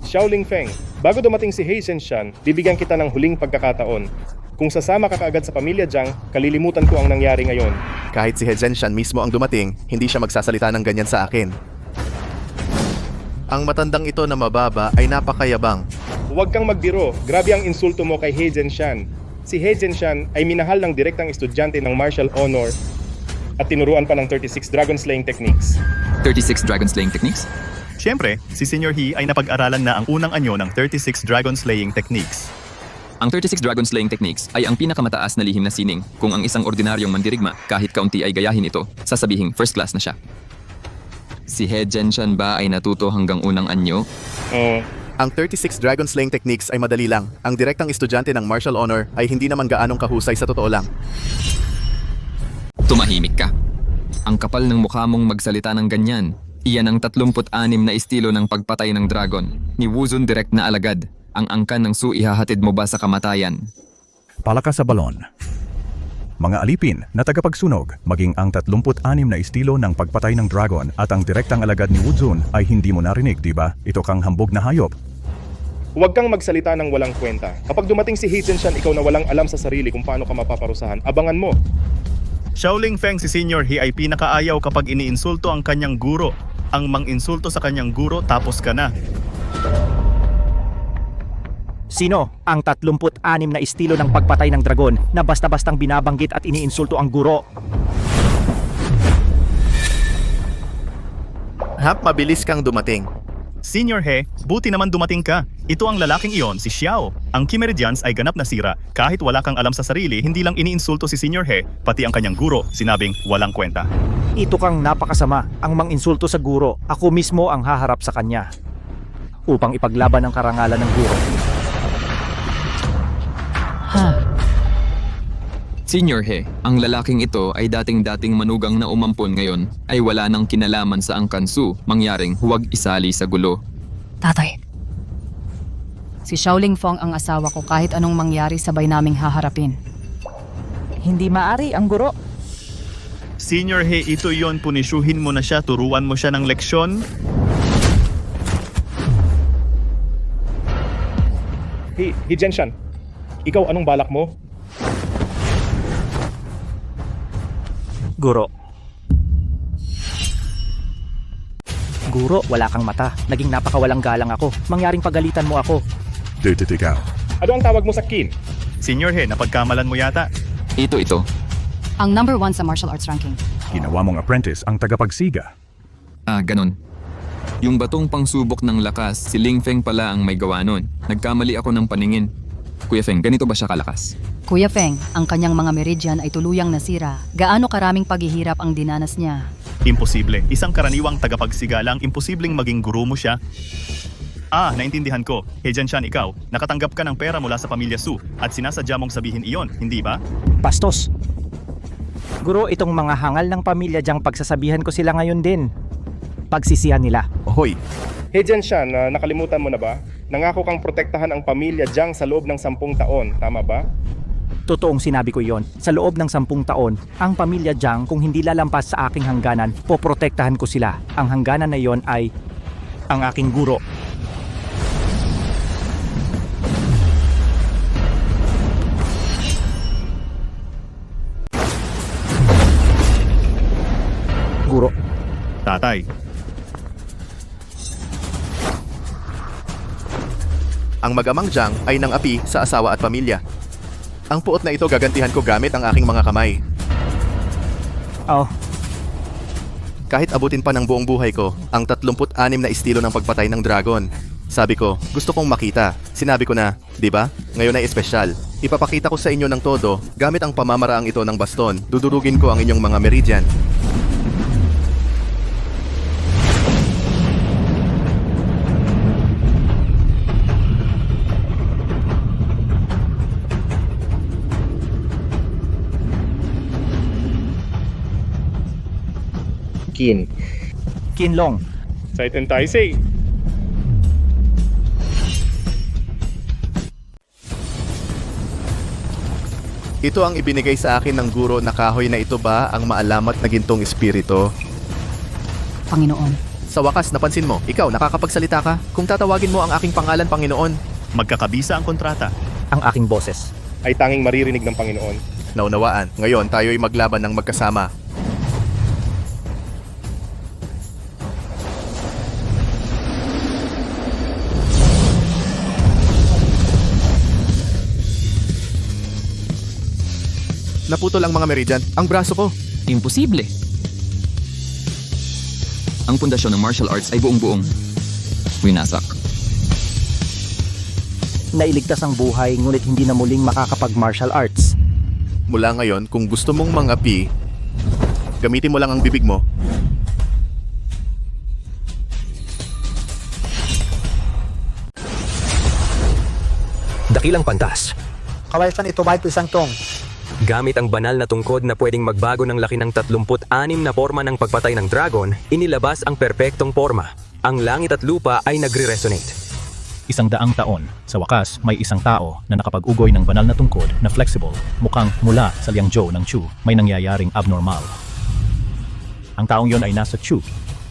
Xiaoling Feng, bago dumating si He Zhenshan, bibigyan kita ng huling pagkakataon. Kung sasama ka kaagad sa pamilya Jiang, kalilimutan ko ang nangyari ngayon. Kahit si He Zhenshan mismo ang dumating, hindi siya magsasalita ng ganyan sa akin. Ang matandang ito na mababa ay napakayabang. Huwag kang magbiro, grabe ang insulto mo kay He Zhenshan. Si He Zhenshan ay minahal ng direktang estudyante ng martial honor at tinuruan pa ng 36 dragon slaying techniques. 36 dragon slaying techniques? Siyempre, si Senior He ay napag-aralan na ang unang anyo ng 36 dragon slaying techniques. Ang 36 dragon slaying techniques ay ang pinakamataas na lihim na sining. Kung ang isang ordinaryong mandirigma kahit kaunti ay gayahin ito, sasabihing first class na siya. Si He Zhenshan ba ay natuto hanggang unang anyo? Ang 36 dragon slaying techniques ay madali lang. Ang direktang estudyante ng martial honor ay hindi naman gaanong kahusay sa totoo lang. Tumahimik ka. Ang kapal ng mukha mong magsalita ng ganyan. Iyan ang 36 na estilo ng pagpatay ng dragon. Ni Wuzun direct na alagad. Ang angkan ng Su ihahatid mo ba sa kamatayan? Palakas sa balon. Mga alipin na tagapagsunog, maging ang 36 na estilo ng pagpatay ng dragon at ang direktang alagad ni Wuzun ay hindi mo narinig, di ba? Ito kang hambog na hayop. Huwag kang magsalita ng walang kwenta. Kapag dumating si He Zhenshan, ikaw na walang alam sa sarili kung paano ka mapaparusahan, abangan mo. Xiaoling Feng, si Senior He ay pinakaayaw kapag iniinsulto ang kanyang guro. Ang mang-insulto sa kanyang guro, tapos ka na. Sino ang 36 na estilo ng pagpatay ng dragon na basta-bastang binabanggit at iniinsulto ang guro? Hap, mabilis kang dumating. Senior He, buti naman dumating ka. Ito ang lalaking iyon, si Xiao. Ang Ki Meridians ay ganap na sira. Kahit wala kang alam sa sarili, hindi lang iniinsulto si Senior He, pati ang kanyang guro, sinabing walang kwenta. Ito kang napakasama, ang mang-insulto sa guro. Ako mismo ang haharap sa kanya upang ipaglaban ang karangalan ng guro. Senior He, ang lalaking ito ay dating-dating manugang na umampon ngayon ay wala nang kinalaman sa Angkan Su, mangyaring huwag isali sa gulo. Tatay. Si Xiaoling Fong ang asawa ko kahit anong mangyari sabay naming haharapin. Hindi maari ang guro. Senior He, ito yon, punisyuhin mo na siya, turuan mo siya ng leksyon. Hey, Jenshan, ikaw anong balak mo? Guro. Guro, wala kang mata. Naging napakawalang galang ako. Mangyaring pagalitan mo ako. Ikaw. Ano ang tawag mo sa kin? Senior He, napagkamalan mo yata. Ito. Ang number 1 sa martial arts ranking. Ginawa mong apprentice ang tagapagsiga. Ganon. Yung batong pangsubok ng lakas, si Ling Feng pala ang may gawa nun. Nagkamali ako ng paningin. Kuya Feng, ganito ba siya kalakas? Kuya Feng, ang kanyang mga meridian ay tuluyang nasira. Gaano karaming paghihirap ang dinanas niya? Imposible. Isang karaniwang tagapagsiga lang, imposibleng maging guro mo siya. Naintindihan ko. Hey Jenshan, ikaw, nakatanggap ka ng pera mula sa pamilya Su at sinasadya mong sabihin iyon, hindi ba? Bastos. Guro, itong mga hangal ng pamilya Jiang pagsasabihan ko sila ngayon din. Pagsisihan nila. Hoy, Hey Jenshan, nakalimutan mo na ba? Nangako kang protektahan ang pamilya Jiang sa loob ng 10 taon, tama ba? Totoong sinabi ko yon. Sa loob ng 10 taon, ang pamilya Jiang kung hindi lalampas sa aking hangganan, poprotektahan ko sila. Ang hangganan na yon ay ang aking guro. Guro. Tatay, ang magamang Jiang ay nang api sa asawa at pamilya. Ang puot na ito gagantihan ko gamit ang aking mga kamay. Oh, Kahit abutin pa ng buong buhay ko, ang 36 na estilo ng pagpatay ng dragon. Sabi ko, gusto kong makita. Sinabi ko na, di ba? Ngayon ay espesyal. Ipapakita ko sa inyo ng todo, gamit ang pamamaraang ito ng baston, dudurugin ko ang inyong mga meridian. Kin. Kinlong. Saiten Taisei. Ito ang ibinigay sa akin ng guro na kahoy na ito ba ang maalamat na gintong espiritu? Panginoon. Sa wakas, napansin mo, ikaw nakakapagsalita ka. Kung tatawagin mo ang aking pangalan, Panginoon, magkakabisa ang kontrata. Ang aking boses. Ay tanging maririnig ng Panginoon. naunawaan. Ngayon, tayo'y maglaban ng magkasama. Naputol ang mga meridian. Ang braso ko. Imposible. Ang pundasyon ng martial arts ay buong-buong winasak. Nailigtas ang buhay ngunit hindi na muling makakapag-martial arts. Mula ngayon, kung gusto mong mangapi, gamitin mo lang ang bibig mo. Dakilang pantas. Kawasan ito ba ito isang tong? Gamit ang banal na tungkod na pwedeng magbago ng laki ng 36 na forma ng pagpatay ng dragon, inilabas ang perpektong forma. Ang langit at lupa ay nagre-resonate. 100 taon, sa wakas may isang tao na nakapag-ugoy ng banal na tungkod na flexible, mukhang mula sa Liangzhou ng Chu, may nangyayaring abnormal. Ang taong yon ay nasa Chu.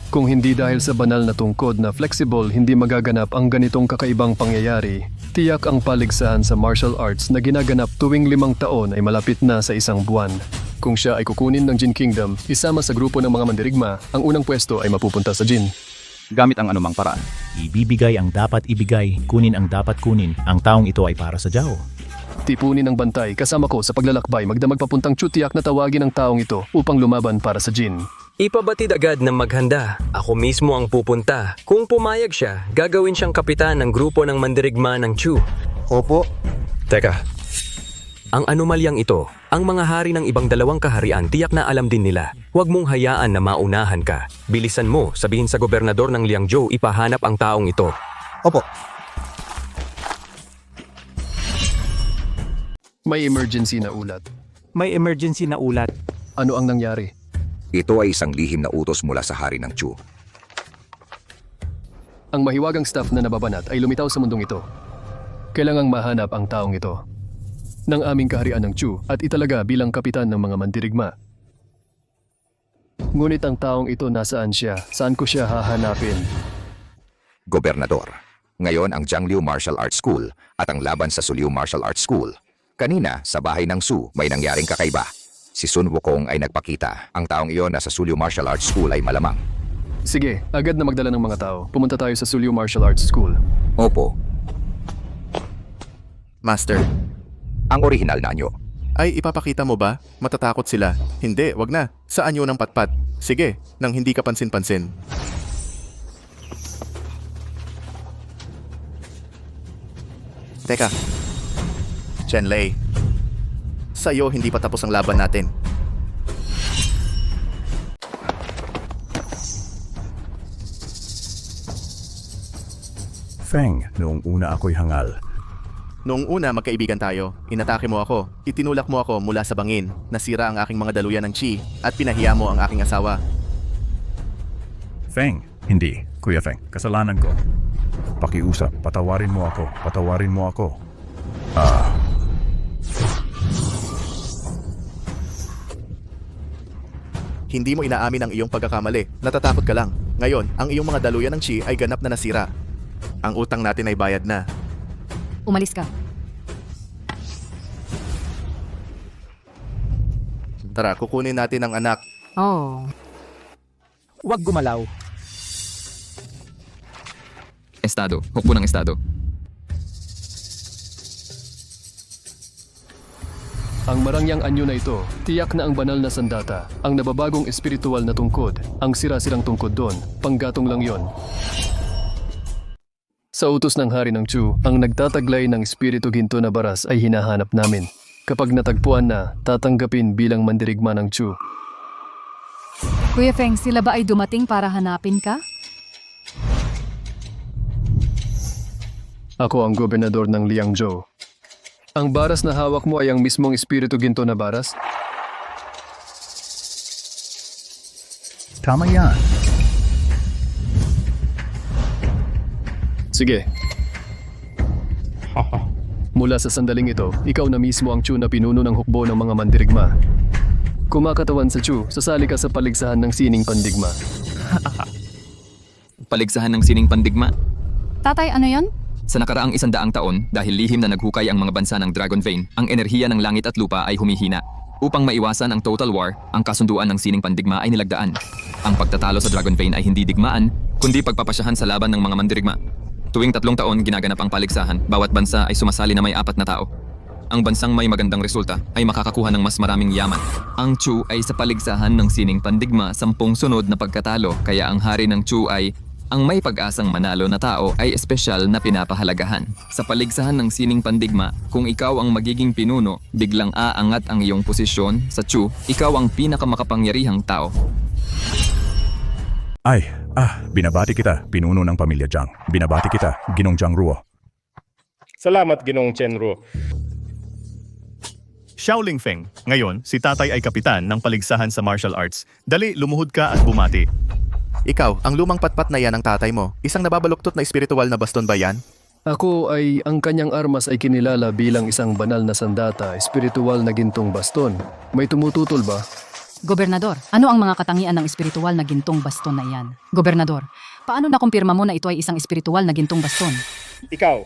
Kung hindi dahil sa banal na tungkod na flexible, hindi magaganap ang ganitong kakaibang pangyayari. Tiyak ang paligsahan sa martial arts na ginaganap tuwing 5 taon ay malapit na sa 1 buwan. Kung siya ay kukunin ng Jin Kingdom, isama sa grupo ng mga mandirigma, ang unang pwesto ay mapupunta sa Jin. Gamit ang anumang paraan. Ibibigay ang dapat ibigay, kunin ang dapat kunin. Ang taong ito ay para sa Jiao. Tipunin ng bantay kasama ko sa paglalakbay magdamag papuntang Chu, tiyak na tawagin ang taong ito upang lumaban para sa Jin. Ipabatid agad na maghanda. Ako mismo ang pupunta. Kung pumayag siya, gagawin siyang kapitan ng grupo ng mandirigma ng Chu. Opo. Teka. Ang anomalyang ito, ang mga hari ng ibang 2 kaharian tiyak na alam din nila. Huwag mong hayaan na maunahan ka. Bilisan mo, sabihin sa gobernador ng Liangzhou ipahanap ang taong ito. Opo. May emergency na ulat. may emergency na ulat. Ano ang nangyari? Ito ay isang lihim na utos mula sa hari ng Chu. Ang mahiwagang staff na nababanat ay lumitaw sa mundong ito. Kailangang mahanap ang taong ito ng aming kaharian ng Chu at italaga bilang kapitan ng mga mandirigma. Ngunit ang taong ito nasaan siya? Saan ko siya hahanapin? Gobernador, ngayon ang Jiangliu Martial Arts School at ang laban sa Suliu Martial Arts School. Kanina, sa bahay ng Su, may nangyaring kakaiba. Si Sun Wukong ay nagpakita. Ang taong iyon na sa Suliu Martial Arts School ay malamang. Sige, agad na magdala ng mga tao. Pumunta tayo sa Suliu Martial Arts School. Opo. Master, Ang orihinal na anyo. ay ipapakita mo ba? Matatakot sila. Hindi, wag na. Sa anyo ng patpat. Sige, nang hindi ka pansin-pansin. Teka. Chenlei. Sa'yo hindi pa tapos ang laban natin. Feng, noong una ako'y hangal. Noong una magkaibigan tayo, inatake mo ako, itinulak mo ako mula sa bangin, nasira ang aking mga daluyan ng chi, at pinahiya mo ang aking asawa. Feng, hindi. Kuya Feng, kasalanan ko. Pakiusap, patawarin mo ako. Patawarin mo ako. Hindi mo inaamin ang iyong pagkakamali, natatakot ka lang. Ngayon, ang iyong mga daluyan ng chi ay ganap na nasira. Ang utang natin ay bayad na. Umalis ka. Tara, kukunin natin ang anak. Oh. Huwag gumalaw. Estado. Hukbo ng estado. Ang marangyang anyo na ito, tiyak na ang banal na sandata, ang nababagong espiritual na tungkod, ang sira-sirang tungkod doon, panggatong lang yon. Sa utos ng hari ng Chu, ang nagtataglay ng espiritu ginto na baras ay hinahanap namin. Kapag natagpuan na, tatanggapin bilang mandirigma ng Chu. Kuya Feng, sila ba ay dumating para hanapin ka? Ako ang gobernador ng Liangzhou. Ang baras na hawak mo ay ang mismong espiritu ginto na baras? Tama yan. Sige. Mula sa sandaling ito, ikaw na mismo ang Chu na pinuno ng hukbo ng mga mandirigma. Kumakatawan sa Chu, sasali ka sa paligsahan ng sining pandigma. Paligsahan ng sining pandigma? Tatay, ano yon? Sa nakaraang 100 taon, dahil lihim na naghukay ang mga bansa ng Dragon Vein, ang enerhiya ng langit at lupa ay humihina. Upang maiwasan ang total war, ang kasunduan ng sining pandigma ay nilagdaan. Ang pagtatalo sa Dragon Vein ay hindi digmaan, kundi pagpapasyahan sa laban ng mga mandirigma. Tuwing 3 taon ginaganap ang paligsahan, bawat bansa ay sumasali na may 4 na tao. Ang bansang may magandang resulta ay makakakuha ng mas maraming yaman. Ang Chu ay sa paligsahan ng sining pandigma 10 sunod na pagkatalo, kaya ang hari ng Chu ay ang may pag-asang manalo na tao ay espesyal na pinapahalagahan. Sa paligsahan ng sining pandigma, kung ikaw ang magiging pinuno, biglang aangat ang iyong posisyon sa Chu, ikaw ang pinakamakapangyarihang tao. Binabati kita, pinuno ng pamilya Jiang. Binabati kita, Ginong Jiang Ruo. Salamat, Ginong Chen Ruo. Xiaoling Feng, ngayon si tatay ay kapitan ng paligsahan sa martial arts. Dali, lumuhod ka at bumati. Ikaw, ang lumang patpat na yan ng tatay mo, isang nababaluktot na espiritual na baston ba yan? Ako ay ang kanyang armas ay kinilala bilang isang banal na sandata, espiritual na gintong baston. May tumututol ba? Gobernador, ano ang mga katangian ng espiritual na gintong baston na iyan? Gobernador, paano nakumpirma mo na ito ay isang espiritual na gintong baston? Ikaw,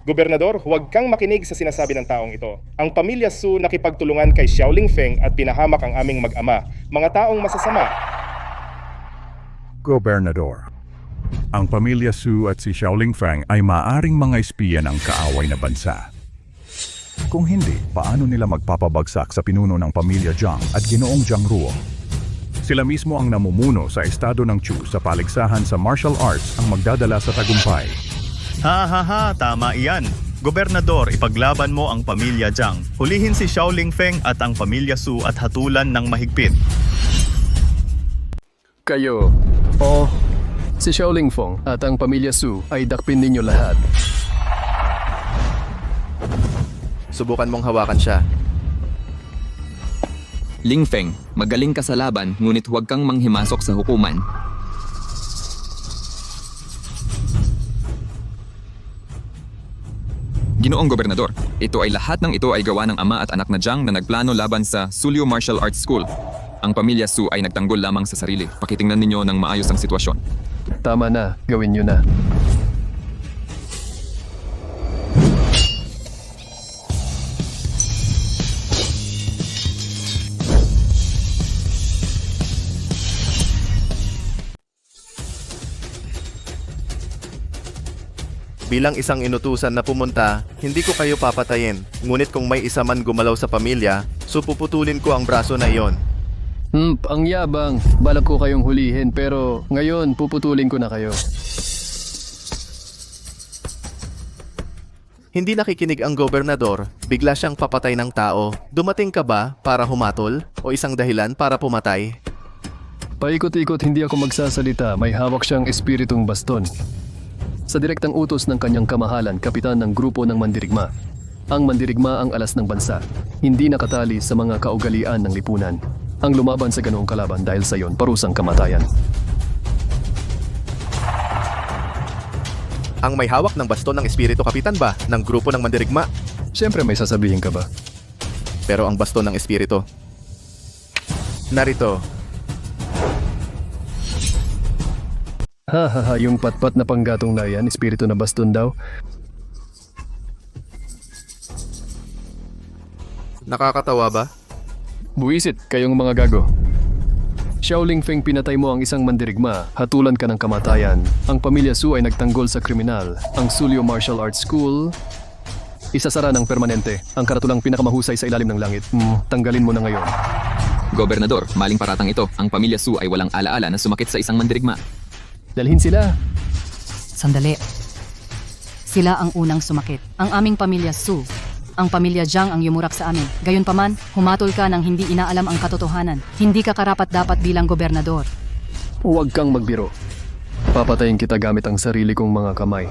Gobernador, huwag kang makinig sa sinasabi ng taong ito. Ang pamilya Su nakipagtulungan kay Xiaoling Feng at pinahamak ang aming mag-ama. Mga taong masasama. Gobernador, ang pamilya Su at si Xiaoling Feng ay maaring mga espiya ng kaaway na bansa. Kung hindi, paano nila magpapabagsak sa pinuno ng pamilya Jiang at Ginoong Jiang Ruo? Sila mismo ang namumuno sa estado ng Chu sa paligsahan sa martial arts ang magdadala sa tagumpay. Tama iyan. Gobernador, ipaglaban mo ang pamilya Jiang. Hulihin si Xiaoling Feng at ang pamilya Su at hatulan ng mahigpit. Kayo, si Xiaoling Feng at ang pamilya Su ay dakpin ninyo lahat. Subukan mong hawakan siya. Ling Feng, magaling ka sa laban ngunit huwag kang manghimasok sa hukuman. Ginoong Gobernador, lahat ng ito ay gawa ng ama at anak na Jiang na nagplano laban sa Sulio Martial Arts School. Ang pamilya Su ay nagtanggol lamang sa sarili. Pakitingnan ninyo ng maayos ang sitwasyon. Tama na, gawin nyo na. Bilang isang inutusan na pumunta, hindi ko kayo papatayin. Ngunit kung may isa man gumalaw sa pamilya, puputulin ko ang braso na iyon. Ang yabang. Balak ko kayong hulihin pero ngayon puputulin ko na kayo. Hindi nakikinig ang gobernador, bigla siyang papatay ng tao. Dumating ka ba para humatol o isang dahilan para pumatay? Paikot-ikot hindi ako magsasalita, may hawak siyang espiritong baston. Sa direktang utos ng kanyang kamahalan, kapitan ng grupo ng mandirigma. Ang mandirigma ang alas ng bansa, hindi nakatali sa mga kaugalian ng lipunan. Ang lumaban sa ganoong kalaban dahil sa iyon, parusang kamatayan. Ang may hawak ng baston ng espiritu kapitan ba ng grupo ng mandirigma? Siyempre may sasabihin ka ba? Pero ang baston ng espiritu. Narito. Yung patpat na panggatong na yan, espiritu na baston daw. Nakakatawa ba? Buwisit kayong mga gago. Xiaoling Feng, pinatay mo ang isang mandirigma, hatulan ka ng kamatayan. Ang pamilya Su ay nagtanggol sa kriminal. Ang Sulio Martial Arts School, isasara ng permanente. Ang karatulang pinakamahusay sa ilalim ng langit. Tanggalin mo na ngayon. Gobernador, maling paratang ito. Ang pamilya Su ay walang alaala na sumakit sa isang mandirigma. Dalhin sila. Sandali. Sila ang unang sumakit. Ang aming pamilya Su. Ang pamilya Jiang ang yumurap sa amin. Gayunpaman, humatol ka nang hindi inaalam ang katotohanan. Hindi ka karapat-dapat bilang gobernador. Huwag kang magbiro. Papatayin kita gamit ang sarili kong mga kamay.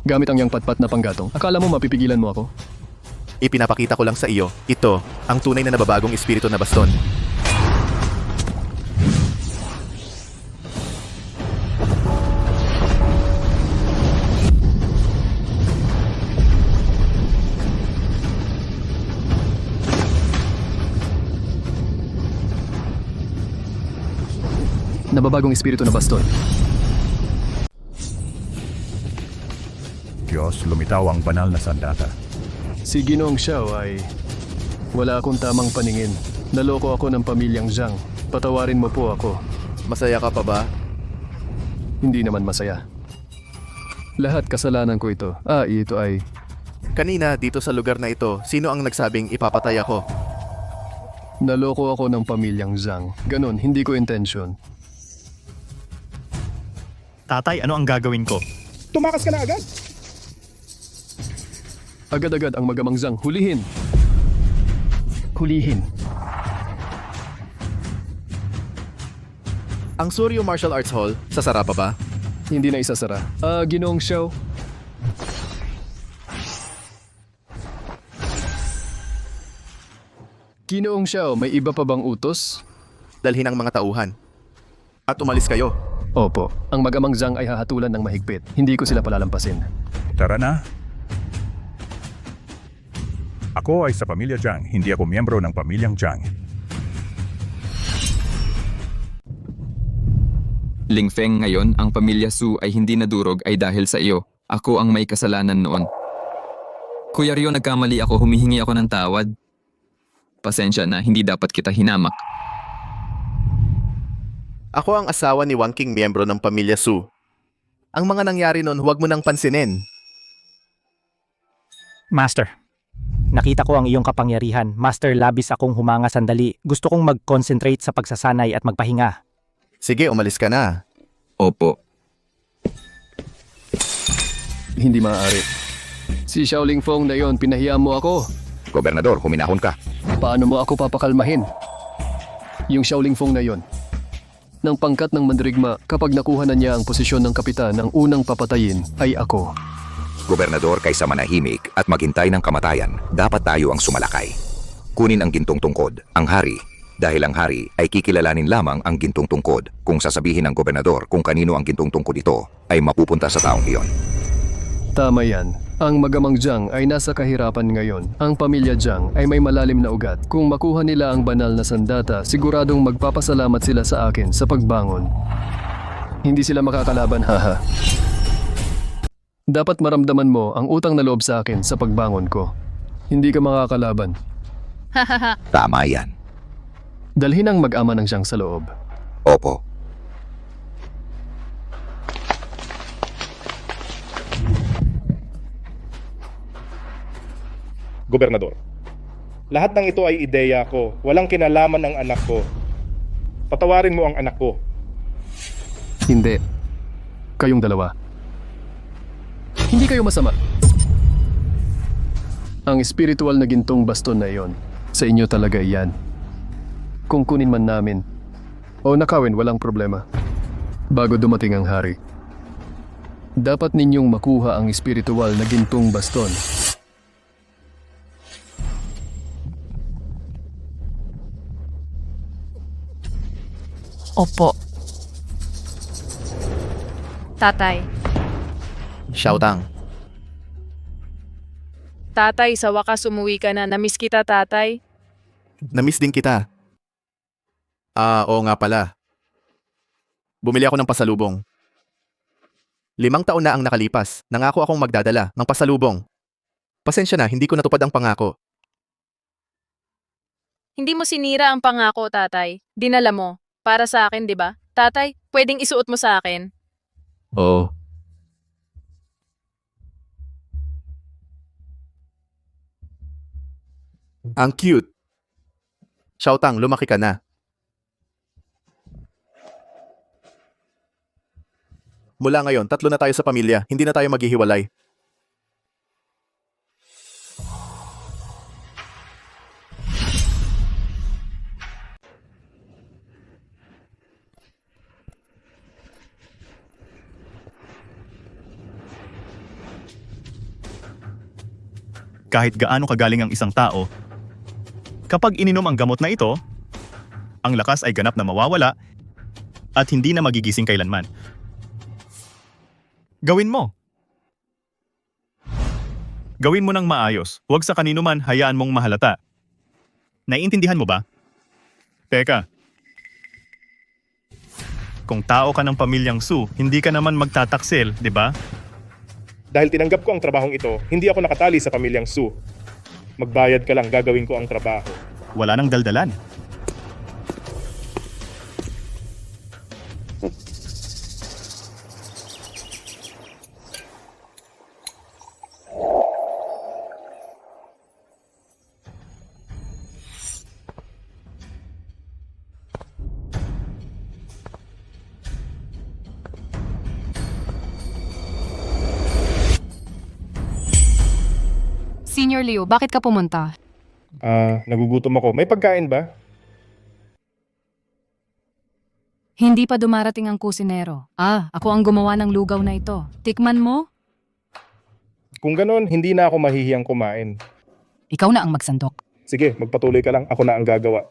Gamit ang iyang patpat na panggatong. Akala mo mapipigilan mo ako? Ipinapakita ko lang sa iyo, ito ang tunay na nababagong espiritu na baston. Nababagong espiritu na baston. Diyos, lumitaw ang banal na sandata. Si Ginoong Xiao ay wala akong tamang paningin. Naloko ako ng pamilyang Jiang. Patawarin mo po ako. Masaya ka pa ba? Hindi naman masaya. Lahat kasalanan ko ito. Ito ay... Kanina dito sa lugar na ito, sino ang nagsabing ipapatay ako? Naloko ako ng pamilyang Jiang. Ganon, hindi ko intensyon. Tatay, ano ang gagawin ko? Tumakas ka na agad! Agad-agad ang magamang Jiang. Hulihin! Hulihin! Ang Sulio Martial Arts Hall, sasara pa ba? Hindi na isasara. Ginoong Xiao. Ginoong Xiao, may iba pa bang utos? Dalhin ang mga tauhan. At umalis kayo. Opo, ang magamang Jiang ay hahatulan ng mahigpit. Hindi ko sila palalampasin. Tara na. Ako ay sa pamilya Jiang, hindi ako miyembro ng pamilyang Jiang. Ling Feng, ngayon ang pamilya Su ay hindi nadurog ay dahil sa iyo. Ako ang may kasalanan noon. Kuya Ryo, nagkamali ako, humihingi ako ng tawad. Pasensya na, hindi dapat kita hinamak. Ako ang asawa ni Wang King, miyembro ng pamilya Su. Ang mga nangyari noon, huwag mo nang pansinin. Master, nakita ko ang iyong kapangyarihan. Master, labis akong humanga sandali. Gusto kong mag-concentrate sa pagsasanay at magpahinga. Sige, umalis ka na. Opo. Hindi maaari. Si Xiaoling Feng na yon, pinahiya mo ako. Gobernador, huminahon ka. Paano mo ako papakalmahin? Yung Xiaoling Feng na yon, ng pangkat ng mandirigma, kapag nakuha na niya ang posisyon ng kapitan, ang unang papatayin ay ako. Gobernador, kaysa manahimik at maghintay ng kamatayan, dapat tayo ang sumalakay. kunin ang gintong tungkod, ang hari. Dahil ang hari ay kikilalanin lamang ang gintong tungkod. Kung sasabihin ng gobernador kung kanino ang gintong tungkod ito, ay mapupunta sa taong iyon. Tama yan. Ang magamang Jiang ay nasa kahirapan ngayon. Ang pamilya Jiang ay may malalim na ugat. Kung makuha nila ang banal na sandata, siguradong magpapasalamat sila sa akin sa pagbangon. Hindi sila makakalaban, haha. Dapat maramdaman mo ang utang na loob sa akin sa pagbangon ko. Hindi ka makakalaban. Hahaha. Tama yan. Dalhin ang mag-ama ng Jiang sa loob. Opo. Gobernador, lahat ng ito ay ideya ko. Walang kinalaman ng anak ko. Patawarin mo ang anak ko. Hindi. Kayong dalawa. Hindi kayo masama. Ang espiritual na gintong baston na iyon, sa inyo talaga iyan. Kung kunin man namin, o nakawin, walang problema. Bago dumating ang hari. Dapat ninyong makuha ang espiritual na gintong baston. Opo. Tatay. Xiaotang, Tatay, sa wakas umuwi ka na. Namiss kita, tatay. namiss din kita. Oo nga pala. Bumili ako ng pasalubong. 5 taon na ang nakalipas. Nangako akong magdadala ng pasalubong. Pasensya na, hindi ko natupad ang pangako. Hindi mo sinira ang pangako, tatay. Dinala mo. Para sa akin, di ba? Tatay, pwedeng isuot mo sa akin. Oo. Ang cute. Xiaotang, lumaki ka na. Mula ngayon, 3 na tayo sa pamilya. Hindi na tayo maghihiwalay. Kahit gaano kagaling ang isang tao, kapag ininom ang gamot na ito, ang lakas ay ganap na mawawala at hindi na magigising kailanman. Gawin mo. Gawin mo ng maayos. Huwag sa kanino man hayaan mong mahalata. Naiintindihan mo ba? Teka. Kung tao ka ng pamilyang Su, hindi ka naman magtataksil, di ba? Dahil tinanggap ko ang trabahong ito, hindi ako nakatali sa pamilyang Su. Magbayad ka lang, gagawin ko ang trabaho. Wala nang daldalan. Senior Leo, bakit ka pumunta? Nagugutom ako. May pagkain ba? Hindi pa dumarating ang kusinero. Ako ang gumawa ng lugaw na ito. Tikman mo? Kung ganon, hindi na ako mahihiyang kumain. Ikaw na ang magsandok. Sige, magpatuloy ka lang. Ako na ang gagawa.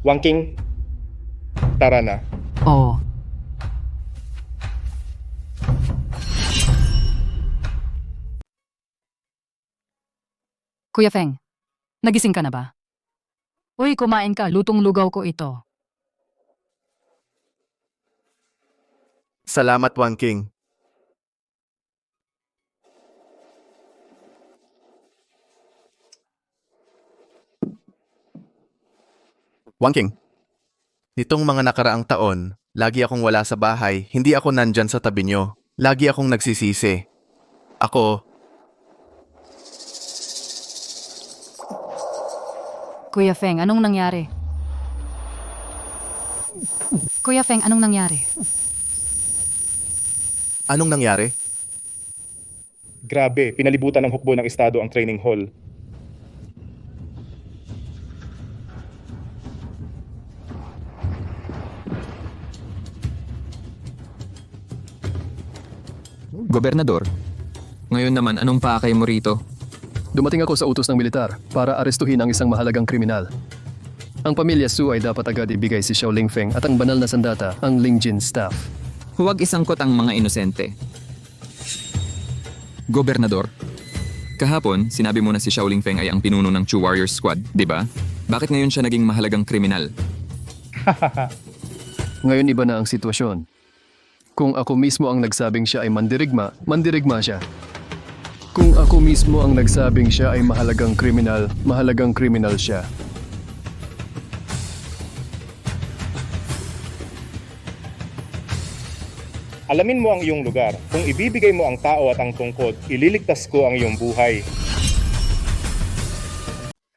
Wangking, tara na. Oo. Kuya Feng, nagising ka na ba? Uy, kumain ka. Lutong lugaw ko ito. Salamat, Wang King. Wang King, nitong mga nakaraang taon, lagi akong wala sa bahay, hindi ako nandyan sa tabi nyo. Lagi akong nagsisisi. Ako, Kuya Feng, anong nangyari? Kuya Feng, anong nangyari? anong nangyari? Grabe, pinalibutan ng hukbo ng estado ang training hall. Gobernador, ngayon naman anong pakay mo rito? Dumating ako sa utos ng militar para arestuhin ang isang mahalagang kriminal. Ang pamilya Su ay dapat agad ibigay si Xiaoling Feng at ang banal na sandata ang Lingjin staff. Huwag isangkot ang mga inosente. Gobernador, kahapon sinabi mo na si Xiaoling Feng ay ang pinuno ng Chu Warriors Squad, di ba? Bakit ngayon siya naging mahalagang kriminal? Ngayon iba na ang sitwasyon. Kung ako mismo ang nagsabing siya ay mandirigma, mandirigma siya. Kung ako mismo ang nagsabing siya ay mahalagang kriminal siya. Alamin mo ang iyong lugar. Kung ibibigay mo ang tao at ang tungkod, ililigtas ko ang iyong buhay.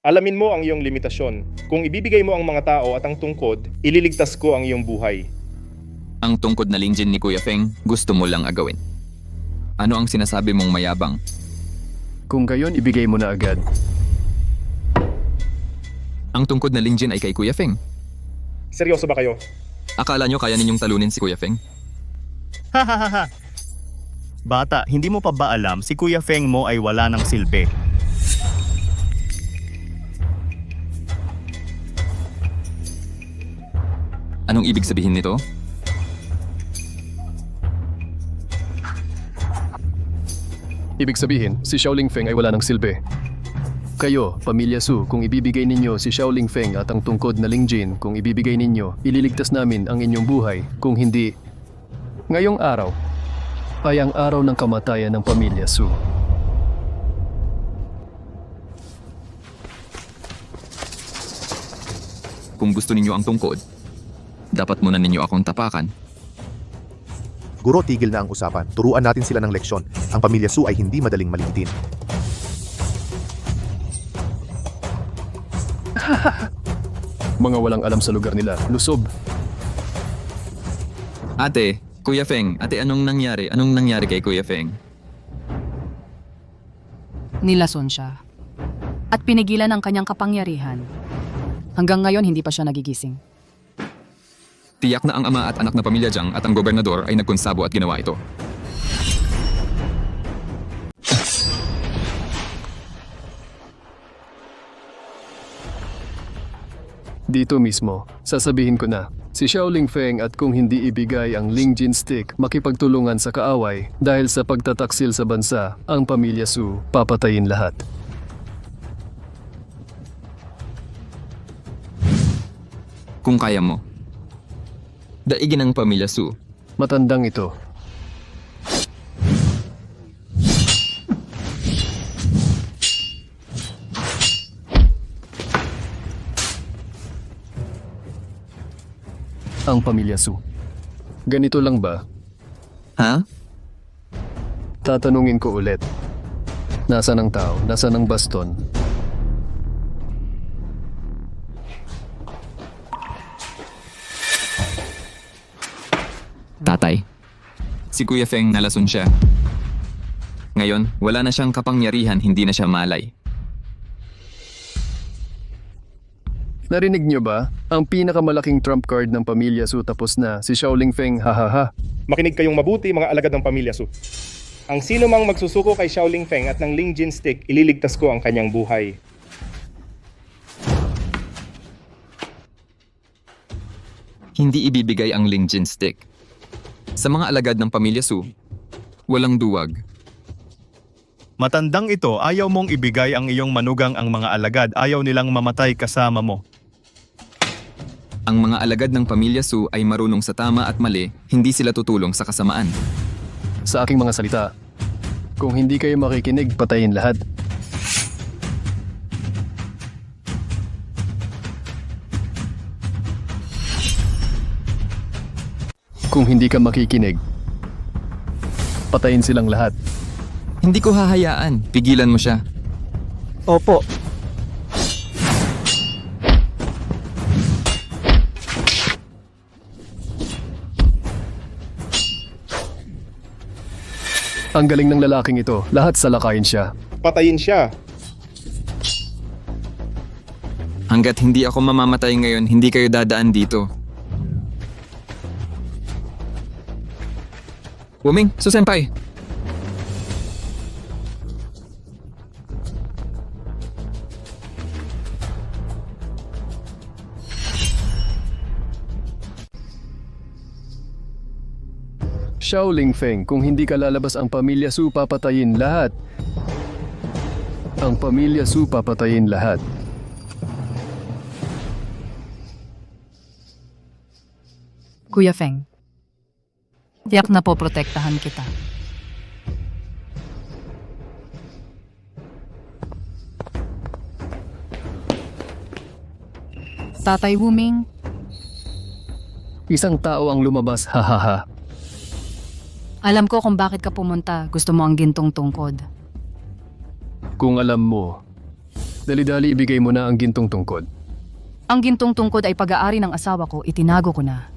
Alamin mo ang iyong limitasyon. Kung ibibigay mo ang mga tao at ang tungkod, ililigtas ko ang iyong buhay. Ang tungkod na Lingjin ni Kuya Feng, gusto mo lang agawin. Ano ang sinasabi mong mayabang? Kung gayon, ibigay mo na agad. Ang tungkod na Lingjin ay kay Kuya Feng. Seryoso ba kayo? Akala nyo kaya ninyong talunin si Kuya Feng? Hahaha. Bata, hindi mo pa ba alam si Kuya Feng mo ay wala ng silbi? Anong ibig sabihin nito? Ibig sabihin, si Xiaoling Feng ay wala ng silbi. Kayo, Pamilya Su, kung ibibigay ninyo si Xiaoling Feng at ang tungkod na Lingjin, kung ibibigay ninyo, ililigtas namin ang inyong buhay. Kung hindi, ngayong araw ay ang araw ng kamatayan ng Pamilya Su. Kung gusto ninyo ang tungkod, dapat muna ninyo akong tapakan. Guro, tigil na ang usapan. Turuan natin sila ng leksyon. Ang pamilya Su ay hindi madaling maliitin. Mga walang alam sa lugar nila, lusob. Ate, Kuya Feng, ate anong nangyari? Anong nangyari kay Kuya Feng? Nilason siya. At pinigilan ang kanyang kapangyarihan. Hanggang ngayon, hindi pa siya nagigising. Tiyak na ang ama at anak na pamilya Jiang at ang gobernador ay nagkonsabo at ginawa ito. Dito mismo, sasabihin ko na, si Xiaoling Feng at kung hindi ibigay ang Lingjin stick, makipagtulungan sa kaaway dahil sa pagtataksil sa bansa, ang Pamilya Su papatayin lahat. Kung kaya mo, daigin ang Pamilya Su. Matandang ito. Ang Pamilya Su. Ganito lang ba? Ha? Tatanungin ko ulit. Nasaan ang tao? Nasaan ang baston? Tatay, si Kuya Feng nalason siya. Ngayon, wala na siyang kapangyarihan, hindi na siya malay. Narinig niyo ba? Ang pinakamalaking trump card ng Pamilya Su tapos na, si Xiaoling Feng, hahaha. Makinig kayong mabuti mga alagad ng pamilya Su. Ang sino mang magsusuko kay Xiaoling Feng at ng Lingjin stick, ililigtas ko ang kanyang buhay. Hindi ibibigay ang Lingjin stick. Sa mga alagad ng Pamilya Su, walang duwag. Matandang ito, ayaw mong ibigay ang iyong manugang ang mga alagad, ayaw nilang mamatay kasama mo. Ang mga alagad ng Pamilya Su ay marunong sa tama at mali, hindi sila tutulong sa kasamaan. Sa aking mga salita, kung hindi kayo makikinig, patayin lahat. Kung hindi ka makikinig, patayin silang lahat. Hindi ko hahayaan. Pigilan mo siya. Opo. Ang galing ng lalaking ito. Lahat salakayin siya. Patayin siya. Hanggat hindi ako mamamatay ngayon, hindi kayo dadaan dito. Wuming, Senpai. Shaoling Feng, kung hindi ka lalabas ang pamilya Su, papatayin lahat. Ang pamilya Su, papatayin lahat. Kuya Feng, tiyak na po protektahan kita. Tatay Wuming, Isang tao ang lumabas, hahaha. alam ko kung bakit ka pumunta. Gusto mo ang gintong tungkod. Kung alam mo, dali-dali ibigay mo na ang gintong tungkod. Ang gintong tungkod ay pag-aari ng asawa ko, itinago ko na.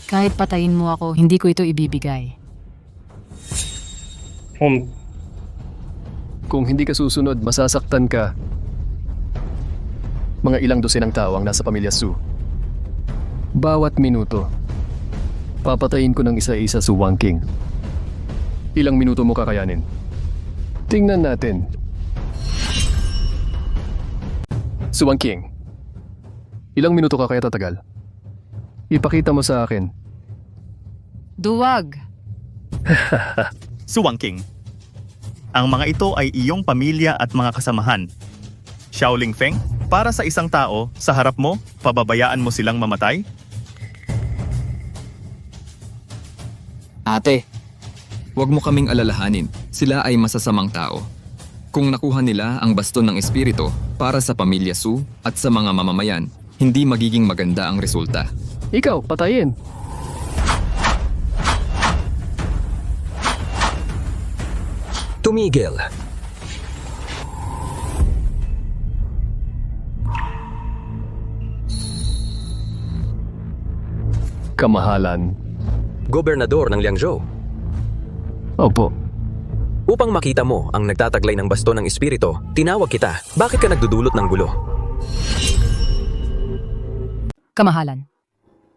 Kahit patayin mo ako, hindi ko ito ibibigay. Kung hindi ka susunod, masasaktan ka. Mga ilang dosenang tao ang nasa pamilya Su. Bawat minuto, papatayin ko ng isa-isa si Wang King. Ilang minuto mo kakayanin? Tingnan natin. Si Wang King, ilang minuto ka kaya tatagal? Ipakita mo sa akin. Duwag! Suwangking. Ang mga ito ay iyong pamilya at mga kasamahan. Shaoling Feng, para sa isang tao, sa harap mo, pababayaan mo silang mamatay? Ate, huwag mo kaming alalahanin. Sila ay masasamang tao. Kung nakuha nila ang baston ng espiritu para sa pamilya Su at sa mga mamamayan, hindi magiging maganda ang resulta. Ikaw, patayin. Tumigil. Kamahalan. Gobernador ng Liangzhou. Opo. Upang makita mo ang nagtataglay ng baston ng espiritu, tinawag kita. Bakit ka nagdudulot ng gulo? Kamahalan.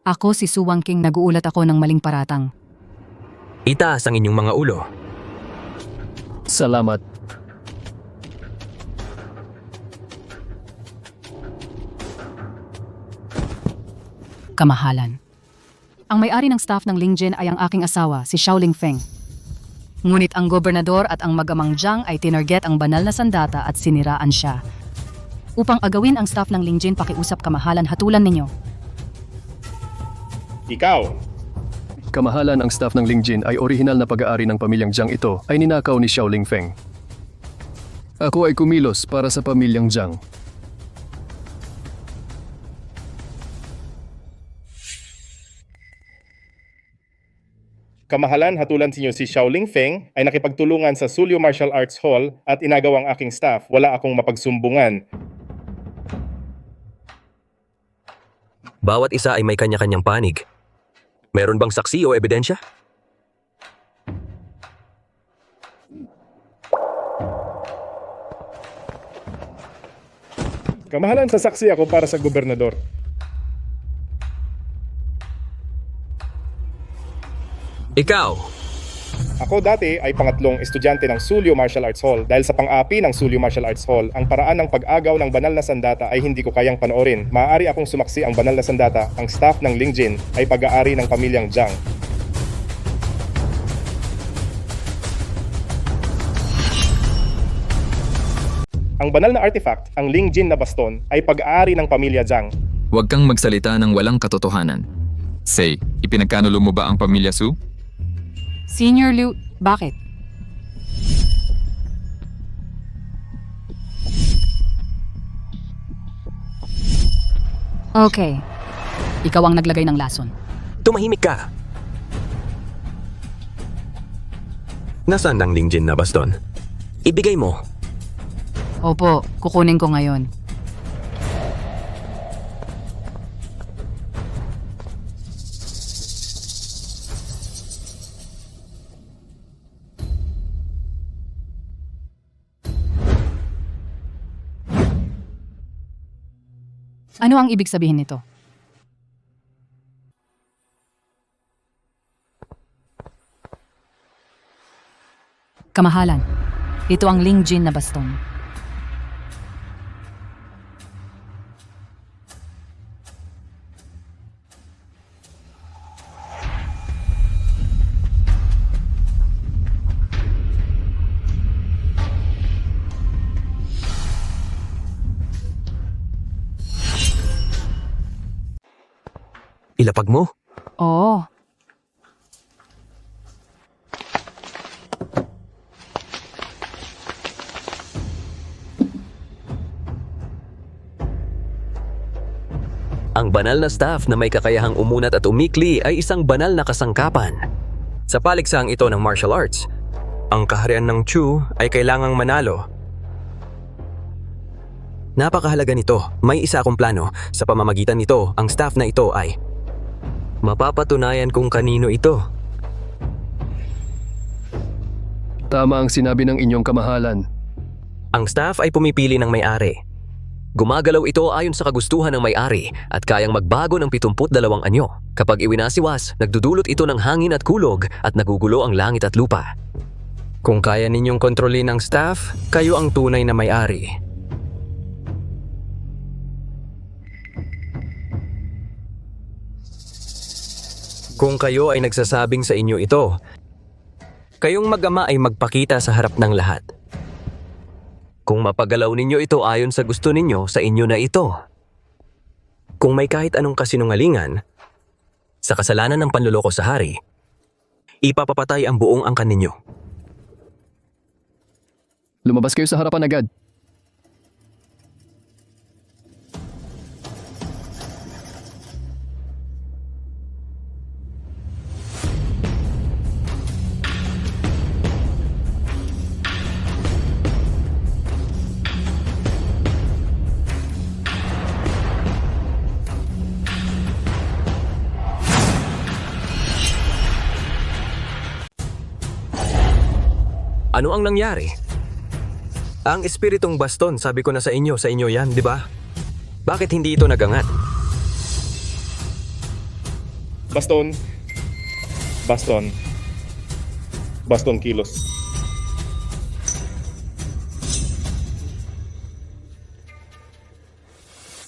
Ako si Su Wangking, nag-uulat ako ng maling paratang. Itaas ang inyong mga ulo. Salamat. Kamahalan. Ang may-ari ng staff ng Lingjin ay ang aking asawa, si Shaoling Feng. Ngunit ang gobernador at ang mag-amang Jiang ay tinarget ang banal na sandata at siniraan siya. Upang agawin ang staff ng Lingjin, pakiusap kamahalan, hatulan ninyo. Ikaw. Kamahalan, ang staff ng Lingjin ay orihinal na pag-aari ng pamilyang Jiang. Ito ay ninakaw ni Shaoling Feng. Ako ay kumilos para sa pamilyang Jiang. Kamahalan, hatulan sinyo si Shaoling Feng ay nakipagtulungan sa Sulyo Martial Arts Hall at inagaw ang aking staff. Wala akong mapagsumbungan. Bawat isa ay may kanya-kanyang panig. Meron bang saksi o ebidensya? Kamahalan, sasaksi ako para sa gobernador. Ikaw! Ako dati ay pangatlong estudyante ng Sulyo Martial Arts Hall. Dahil sa pang-api ng Sulyo Martial Arts Hall, ang paraan ng pag-agaw ng banal na sandata ay hindi ko kayang panoorin. Maaari akong sumaksi ang banal na sandata. Ang staff ng Lingjin ay pag-aari ng pamilyang Jiang. Ang banal na artifact, ang Lingjin na baston, ay pag-aari ng pamilya Jiang. Huwag kang magsalita ng walang katotohanan. Say, ipinagkanulo mo ba ang pamilya Su? Senior Liu, bakit? Okay. Ikaw ang naglagay ng lason. Tumahimik ka! Nasaan ang Lingjin na baston? Ibigay mo. Opo, kukunin ko ngayon. Ano ang ibig sabihin nito? Kamahalan. Ito ang Ling Jin na baston. Ilapag mo. Oo. Ang banal na staff na may kakayahang umunat at umikli ay isang banal na kasangkapan. Sa paligsaang ito ng martial arts, ang kaharian ng Chu ay kailangang manalo. Napakahalaga nito. May isa akong plano. Sa pamamagitan nito, ang staff na ito ay mapapatunayan kung kanino ito. Tama ang sinabi ng inyong kamahalan. Ang staff ay pumipili ng may-ari. Gumagalaw ito ayon sa kagustuhan ng may-ari at kayang magbago ng 72 anyo. Kapag iwinasiwas, nagdudulot ito ng hangin at kulog at nagugulo ang langit at lupa. Kung kaya ninyong kontrolin ang staff, kayo ang tunay na may-ari. Kung kayo ay nagsasabing sa inyo ito, kayong mag-ama ay magpakita sa harap ng lahat. Kung mapagalaw ninyo ito ayon sa gusto ninyo, sa inyo na ito. Kung may kahit anong kasinungalingan, sa kasalanan ng panluloko sa hari, ipapapatay ang buong angkan ninyo. Lumabas kayo sa harapan agad. Ano ang nangyari? Ang espiritong baston, sabi ko na sa inyo yan, di ba? Bakit hindi ito nagangat? Baston. Baston. Baston kilos.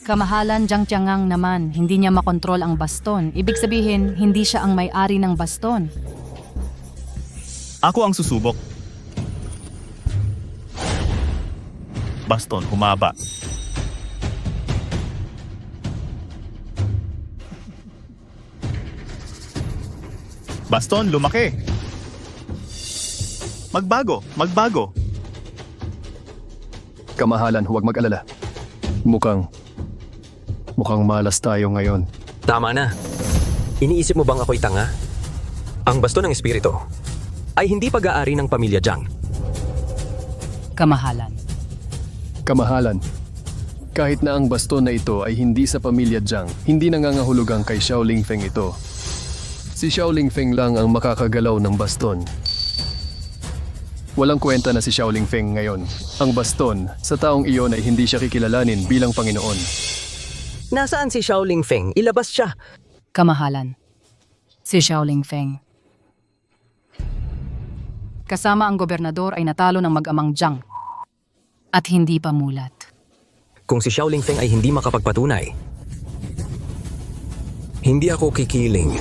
Kamahalan Jiang naman, hindi niya makontrol ang baston. Ibig sabihin, hindi siya ang may-ari ng baston. Ako ang susubok. Baston, humaba. Baston, lumaki. Magbago, magbago. Kamahalan, huwag mag-alala. Mukhang malas tayo ngayon. Tama na. Iniisip mo bang ako'y tanga? Ang baston ng espiritu ay hindi pag-aari ng pamilya Jiang. Kamahalan. Kamahalan, kahit na ang baston na ito ay hindi sa pamilya Jiang, hindi nangangahulugang kay Xiaoling Feng ito. Si Xiaoling Feng lang ang makakagalaw ng baston. Walang kwenta na si Xiaoling Feng ngayon. Ang baston, sa taong iyon ay hindi siya kikilalanin bilang Panginoon. Nasaan si Xiaoling Feng? Ilabas siya. Kamahalan. Si Xiaoling Feng. Kasama ang gobernador ay natalo ng mag-amang Jiang. At hindi pa mulat. Kung si Xiaoling Feng ay hindi makapagpatunay, hindi ako kikiling.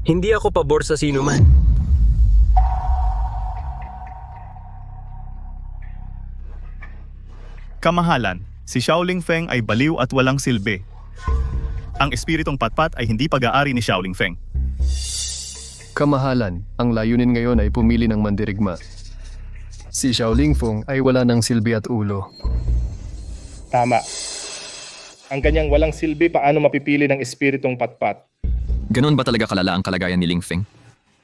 Hindi ako pabor sa sino man. Kamahalan, si Xiaoling Feng ay baliw at walang silbi. Ang espiritong patpat ay hindi pag-aari ni Xiaoling Feng. Kamahalan, ang layunin ngayon ay pumili ng mandirigma. Si Xiaoling Feng ay wala ng silbi at ulo. Tama. Ang kanyang walang silbi paano mapipili ng espiritong patpat. Ganon ba talaga kalala ang kalagayan ni Ling Feng?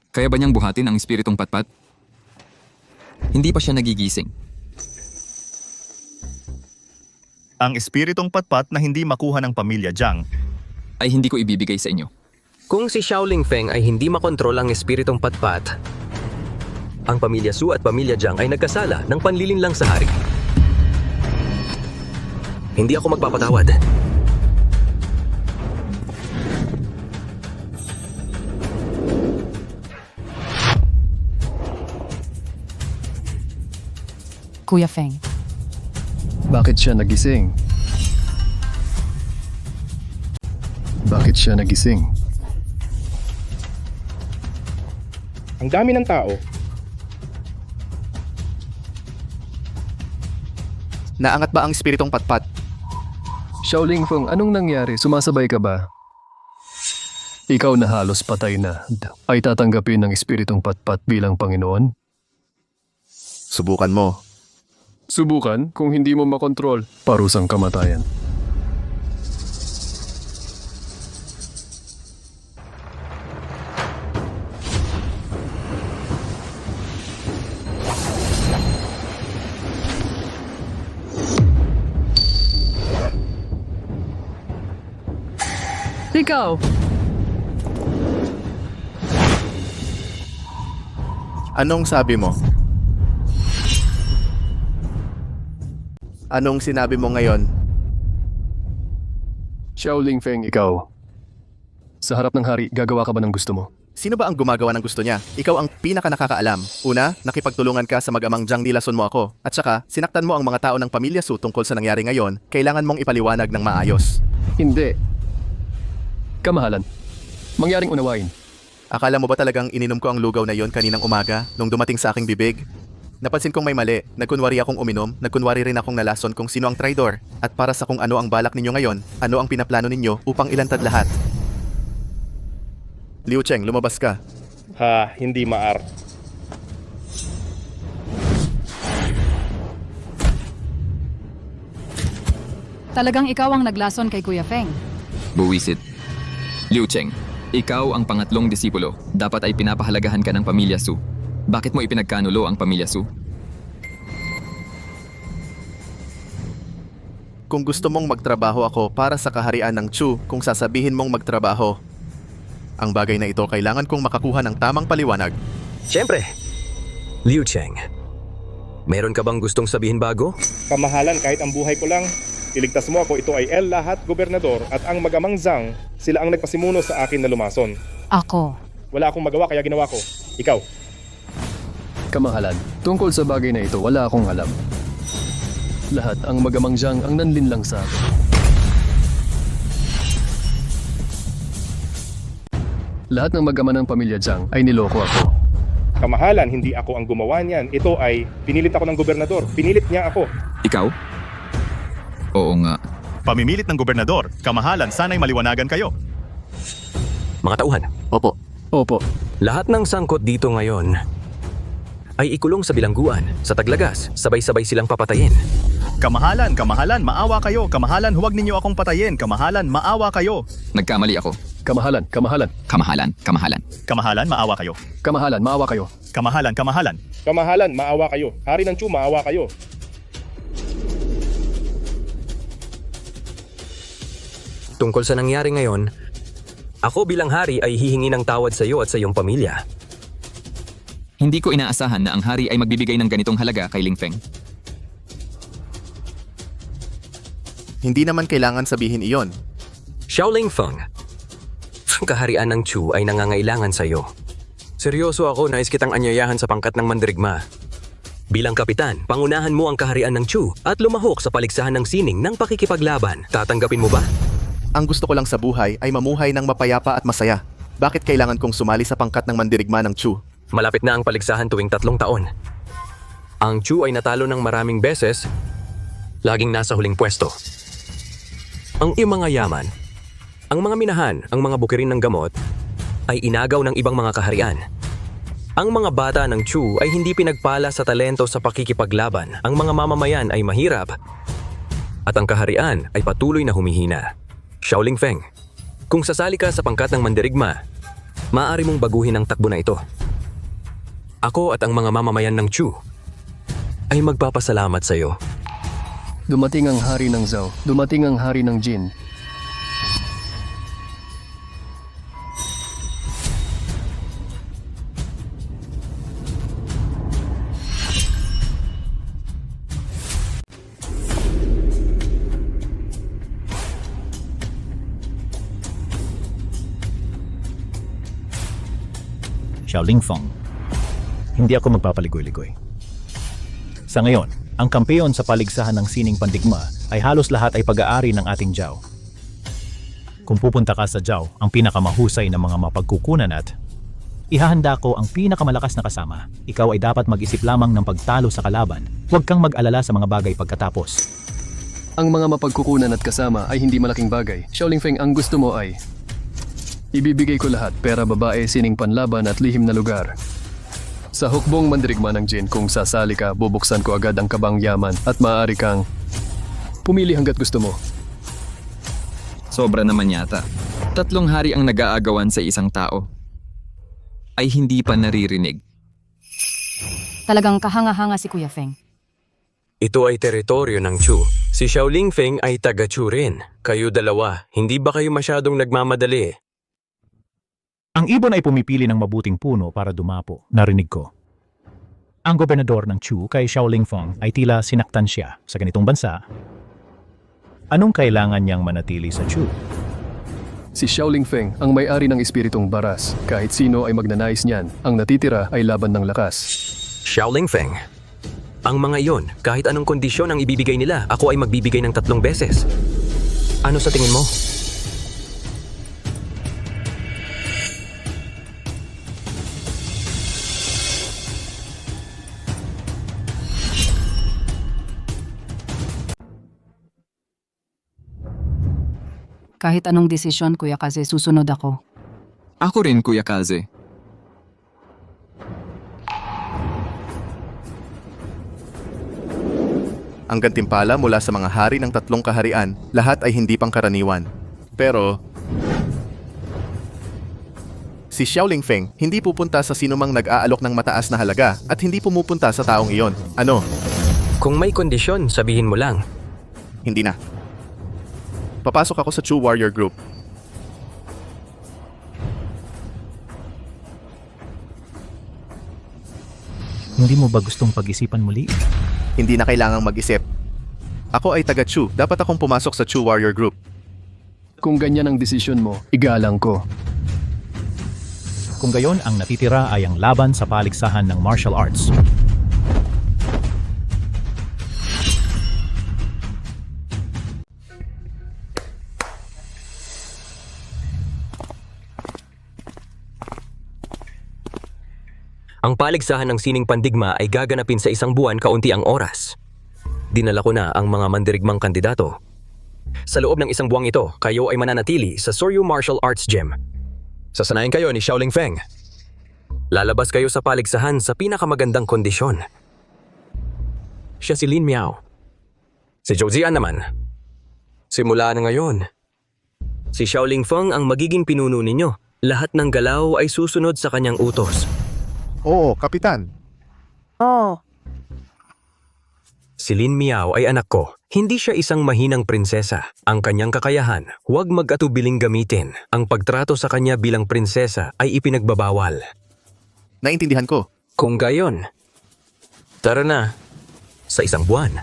Kaya ba niyang buhatin ang espiritong patpat? Hindi pa siya nagigising. Ang espiritong patpat na hindi makuha ng pamilya Jiang ay hindi ko ibibigay sa inyo. Kung si Xiaoling Feng ay hindi makontrol ang espiritong patpat, ang pamilya Su at pamilya Jiang ay nagkasala ng panlilinlang sa hari. Hindi ako magpapatawad. Kuya Feng, Bakit siya nagising? Bakit siya nagising? Ang dami ng tao. Naangat ba ang espiritong patpat? Xiaoling Feng, anong nangyari? Sumasabay ka ba? Ikaw na halos patay na ay tatanggapin ng espiritong patpat bilang Panginoon? Subukan mo. Subukan kung hindi mo makontrol. Parusang kamatayan. Ikaw! Anong sabi mo? Anong sinabi mo ngayon? Xiaoling Feng, ikaw. Sa harap ng hari, gagawa ka ba ng gusto mo? Sino ba ang gumagawa ng gusto niya? Ikaw ang pinaka nakakaalam. Una, nakipagtulungan ka sa mag-amang Jiang, nilason mo ako. At saka, sinaktan mo ang mga tao ng pamilya Su tungkol sa nangyari ngayon. Kailangan mong ipaliwanag ng maayos. Hindi. Kamahalan. Mangyaring unawain. Akala mo ba talagang ininom ko ang lugaw na yon kaninang umaga nung dumating sa aking bibig? Napansin kong may mali. Nagkunwari akong uminom, nagkunwari rin akong nalason kung sino ang traidor. At para sa kung ano ang balak ninyo ngayon, ano ang pinaplano ninyo upang ilantad lahat. Liu Cheng, lumabas ka. Ha, hindi maar. talagang ikaw ang naglason kay Kuya Feng. Buwisit. Liu Cheng, ikaw ang pangatlong disipulo. Dapat ay pinapahalagahan ka ng pamilya Su. Bakit mo ipinagkanulo ang pamilya Su? Kung gusto mong magtrabaho ako para sa kaharian ng Chu, kung sasabihin mong magtrabaho, ang bagay na ito kailangan kong makakuha ng tamang paliwanag. Siyempre. Liu Cheng, meron ka bang gustong sabihin bago? Kamahalan, kahit ang buhay ko lang, iligtas mo ako. Ito ay El Lahat, gobernador, at ang magamang Zhang, sila ang nagpasimuno sa akin na lumason. Ako. Wala akong magawa kaya ginawa ko. Ikaw. Kamahalan, tungkol sa bagay na ito, wala akong alam. Lahat ang magamang Jiang ang nanlinlang sa akin. Lahat ng magaman ng pamilya Jiang ay niloko ako. Kamahalan, hindi ako ang gumawa niyan. Ito ay pinilit ako ng gobernador. Pinilit niya ako. Ikaw? Oo nga. Pamimilit ng gobernador, kamahalan, sana'y maliwanagan kayo. Mga tauhan. Opo. Opo. Lahat ng sangkot dito ngayon ay ikulong sa bilangguan, sa taglagas, sabay-sabay silang papatayin. Kamahalan, kamahalan, maawa kayo. Kamahalan, huwag ninyo akong patayin. Kamahalan, maawa kayo. Nagkamali ako. Kamahalan, kamahalan. Kamahalan, kamahalan. Kamahalan, maawa kayo. Kamahalan, maawa kayo. Kamahalan, kamahalan. Kamahalan, maawa kayo. Hari ng Chu, maawa kayo. Tungkol sa nangyari ngayon, ako bilang hari ay hihingi ng tawad sa iyo at sa iyong pamilya. Hindi ko inaasahan na ang hari ay magbibigay ng ganitong halaga kay Ling Feng. Hindi naman kailangan sabihin iyon. Xiaoling Feng, ang kaharian ng Chu ay nangangailangan sa iyo. Seryoso ako, nais kitang anyayahan sa pangkat ng mandirigma. Bilang kapitan, pangunahan mo ang kaharian ng Chu at lumahok sa paligsahan ng sining ng pakikipaglaban. Tatanggapin mo ba? Ang gusto ko lang sa buhay ay mamuhay ng mapayapa at masaya. Bakit kailangan kong sumali sa pangkat ng mandirigma ng Chu? Malapit na ang paligsahan tuwing 3 taon. Ang Chu ay natalo ng maraming beses, laging nasa huling pwesto. Ang iyong mga yaman, ang mga minahan, ang mga bukirin ng gamot, ay inagaw ng ibang mga kaharian. Ang mga bata ng Chu ay hindi pinagpala sa talento sa pakikipaglaban. Ang mga mamamayan ay mahirap, at ang kaharian ay patuloy na humihina. Xiaoling Feng, kung sasali ka sa pangkat ng mandirigma, maaari mong baguhin ang takbo na ito. Ako at ang mga mamamayan ng Chu ay magpapasalamat sa iyo. Dumating ang hari ng Zhao, dumating ang hari ng Jin. Xiao Lingfeng. Hindi ako magpapaligoy-ligoy. Sa ngayon, ang kampeon sa paligsahan ng sining pandigma ay halos lahat ay pag-aari ng ating Zhao. Kung pupunta ka sa Zhao, ang pinakamahusay na mga mapagkukunan at ihahanda ko ang pinakamalakas na kasama. Ikaw ay dapat mag-isip lamang ng pagtalo sa kalaban. Huwag kang mag-alala sa mga bagay pagkatapos. Ang mga mapagkukunan at kasama ay hindi malaking bagay. Xiao Lingfeng, ang gusto mo ay ibibigay ko lahat, pera, babae, sining panlaban at lihim na lugar. Sa hukbong mandirigma ng Jin, kung sasali ka, bubuksan ko agad ang kabang yaman at maaari kang pumili hanggat gusto mo. Sobra naman yata. 3 hari ang nag-aagawan sa isang tao. Ay hindi pa naririnig. Talagang kahanga-hanga si Kuya Feng. Ito ay teritoryo ng Chu. Si Xiao Lingfeng ay taga Chu rin. Kayo dalawa, hindi ba kayo masyadong nagmamadali? Ang ibon ay pumipili ng mabuting puno para dumapo, narinig ko. Ang gobernador ng Chu kay Xiao Lingfeng ay tila sinaktan siya sa ganitong bansa. Anong kailangan niyang manatili sa Chu? Si Xiao Lingfeng ang may-ari ng espiritong baras. Kahit sino ay magnanais niyan, ang natitira ay laban ng lakas. Xiao Lingfeng, ang mga iyon, kahit anong kondisyon ang ibibigay nila, ako ay magbibigay ng 3 beses. Ano sa tingin mo? Kahit anong desisyon, Kuya Kaze, susunod ako. Ako rin, Kuya Kaze. Ang gantimpala mula sa mga hari ng 3 kaharian, lahat ay hindi pangkaraniwan. Pero si Xiao Lingfeng hindi pupunta sa sinumang nag-aalok ng mataas na halaga at hindi pumupunta sa taong iyon. Ano? Kung may kondisyon, sabihin mo lang. Hindi na. Papasok ako sa Chu Warrior Group. Hindi mo ba gustong pag-isipan muli? Hindi na kailangang mag-isip. Ako ay taga Chu. Dapat akong pumasok sa Chu Warrior Group. Kung ganyan ang desisyon mo, igalang ko. Kung gayon, ang natitira ay ang laban sa paligsahan ng martial arts. Ang paligsahan ng sining pandigma ay gaganapin sa 1 buwan kaunti ang oras. Dinala ko na ang mga mandirigmang kandidato. Sa loob ng 1 buwang ito, kayo ay mananatili sa Soryu Martial Arts Gym. Sasanayin kayo ni Xiao Lingfeng. Lalabas kayo sa paligsahan sa pinakamagandang kondisyon. Siya si Lin Miao. Si Zhou Zian naman. Simula na ngayon, si Xiao Lingfeng ang magiging pinuno ninyo. Lahat ng galaw ay susunod sa kanyang utos. Oo, Kapitan. Oo. Si Lin Miao ay anak ko. Hindi siya isang mahinang prinsesa. Ang kanyang kakayahan, huwag mag-atubiling gamitin. Ang pagtrato sa kanya bilang prinsesa ay ipinagbabawal. Naintindihan ko. Kung gayon, tara na sa 1 buwan.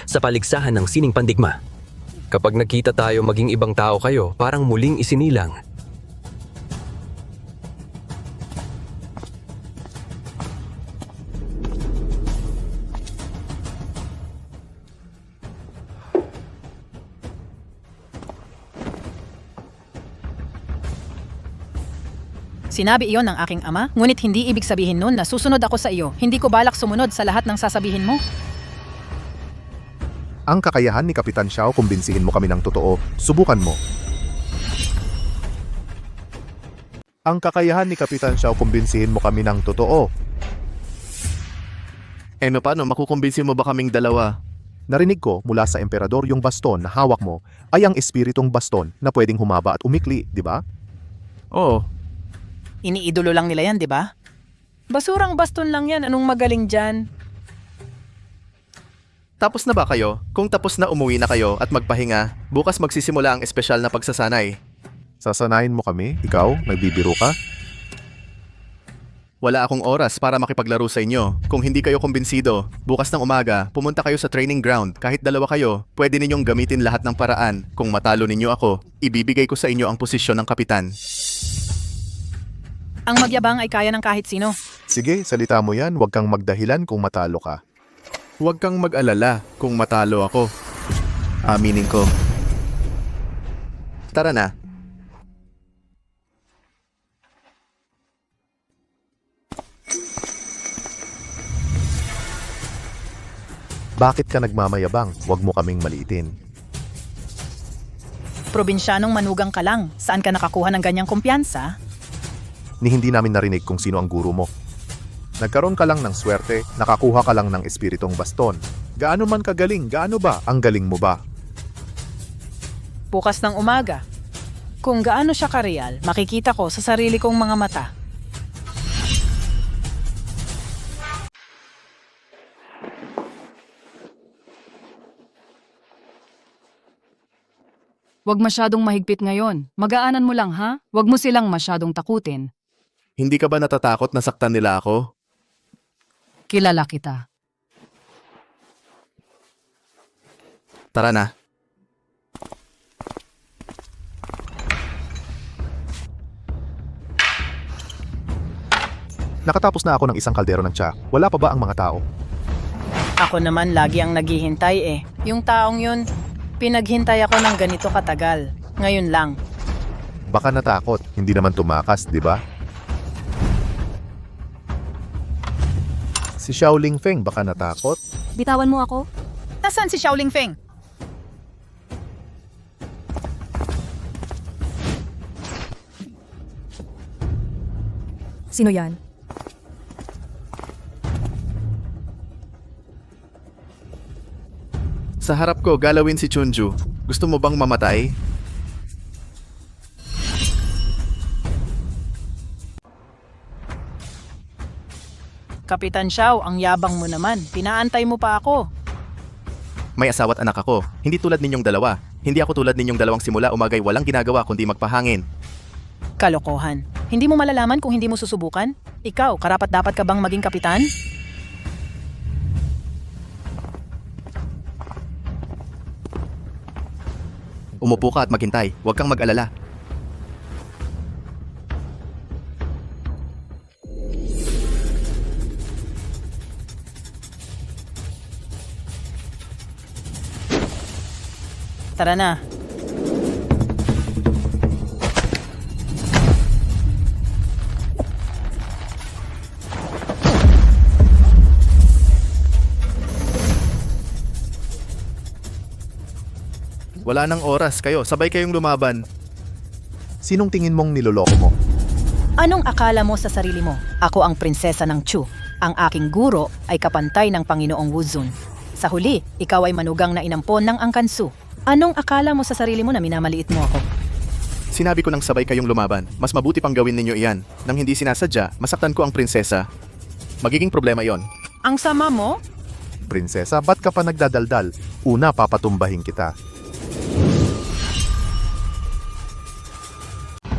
Sa paligsahan ng sining pandigma. Kapag nakita tayo maging ibang tao kayo, parang muling isinilang. Sinabi iyon ng aking ama, ngunit hindi ibig sabihin nun na susunod ako sa iyo. Hindi ko balak sumunod sa lahat ng sasabihin mo. Ang kakayahan ni Kapitan Xiao kumbinsihin mo kami ng totoo, subukan mo. Ang kakayahan ni Kapitan Xiao kumbinsihin mo kami ng totoo. No, paano? Makukumbinsin mo ba kaming dalawa? Narinig ko mula sa emperador yung baston na hawak mo ay ang espiritong baston na pwedeng humaba at umikli, di ba? Oo. Iniidolo lang nila yan, di ba? Basurang baston lang yan. Anong magaling dyan? Tapos na ba kayo? Kung tapos na umuwi na kayo at magpahinga, bukas magsisimula ang espesyal na pagsasanay. Sasanayin mo kami? Ikaw? Nagbibiro ka? Wala akong oras para makipaglaro sa inyo. Kung hindi kayo kumbinsido, bukas ng umaga, pumunta kayo sa training ground. Kahit dalawa kayo, pwede ninyong gamitin lahat ng paraan. Kung matalo ninyo ako, ibibigay ko sa inyo ang posisyon ng kapitan. Ang magyabang ay kaya ng kahit sino. Sige, salita mo yan. Huwag kang magdahilan kung matalo ka. Huwag kang mag-alala kung matalo ako. Aminin ko. Tara na. Bakit ka nagmamayabang? Huwag mo kaming maliitin. Probinsyanong manugang ka lang. Saan ka nakakuha ng ganyang kumpiyansa? Ni hindi namin narinig kung sino ang guro mo. Nagkaroon ka lang ng swerte, nakakuha ka lang ng espiritong baston. Gaano man kagaling, gaano ba ang galing mo ba? Bukas ng umaga. Kung gaano siya kareal, makikita ko sa sarili kong mga mata. Huwag masyadong mahigpit ngayon. Magaanan mo lang ha? Huwag mo silang masyadong takutin. Hindi ka ba natatakot na saktan nila ako? Kilala kita. Tara na. Nakatapos na ako ng isang kaldero ng tsa. Wala pa ba ang mga tao? Ako naman lagi ang naghihintay eh. Yung taong yun, pinaghintay ako ng ganito katagal. Ngayon lang. Baka natakot, hindi naman tumakas, di ba? Si Xiaoling Feng baka natakot? Bitawan mo ako? Nasaan si Xiaoling Feng? Sino yan? Sa harap ko, galawin si Chunju. Gusto mo bang mamatay? Kapitan Xiao, ang yabang mo naman. Pinaantay mo pa ako. May asawa't anak ako. Hindi tulad ninyong dalawa. Hindi ako tulad ninyong dalawang simula umagay walang ginagawa kundi magpahangin. Kalokohan. Hindi mo malalaman kung hindi mo susubukan? Ikaw, karapat-dapat ka bang maging kapitan? Umupo ka at maghintay. Huwag kang mag-alala. Tara na. Wala nang oras kayo. Sabay kayong lumaban. Sinong tingin mong niloloko mo? Anong akala mo sa sarili mo? Ako ang prinsesa ng Chu. Ang aking guro ay kapantay ng Panginoong Wuzun. Sa huli, ikaw ay manugang na inampon ng Angkansu. Anong akala mo sa sarili mo na minamaliit mo ako? Sinabi ko nang sabay kayong lumaban. Mas mabuti pang gawin ninyo iyan. Nang hindi sinasadya, masaktan ko ang prinsesa. Magiging problema yon. Ang sama mo? Prinsesa, ba't ka pa nagdadaldal? Una, papatumbahin kita.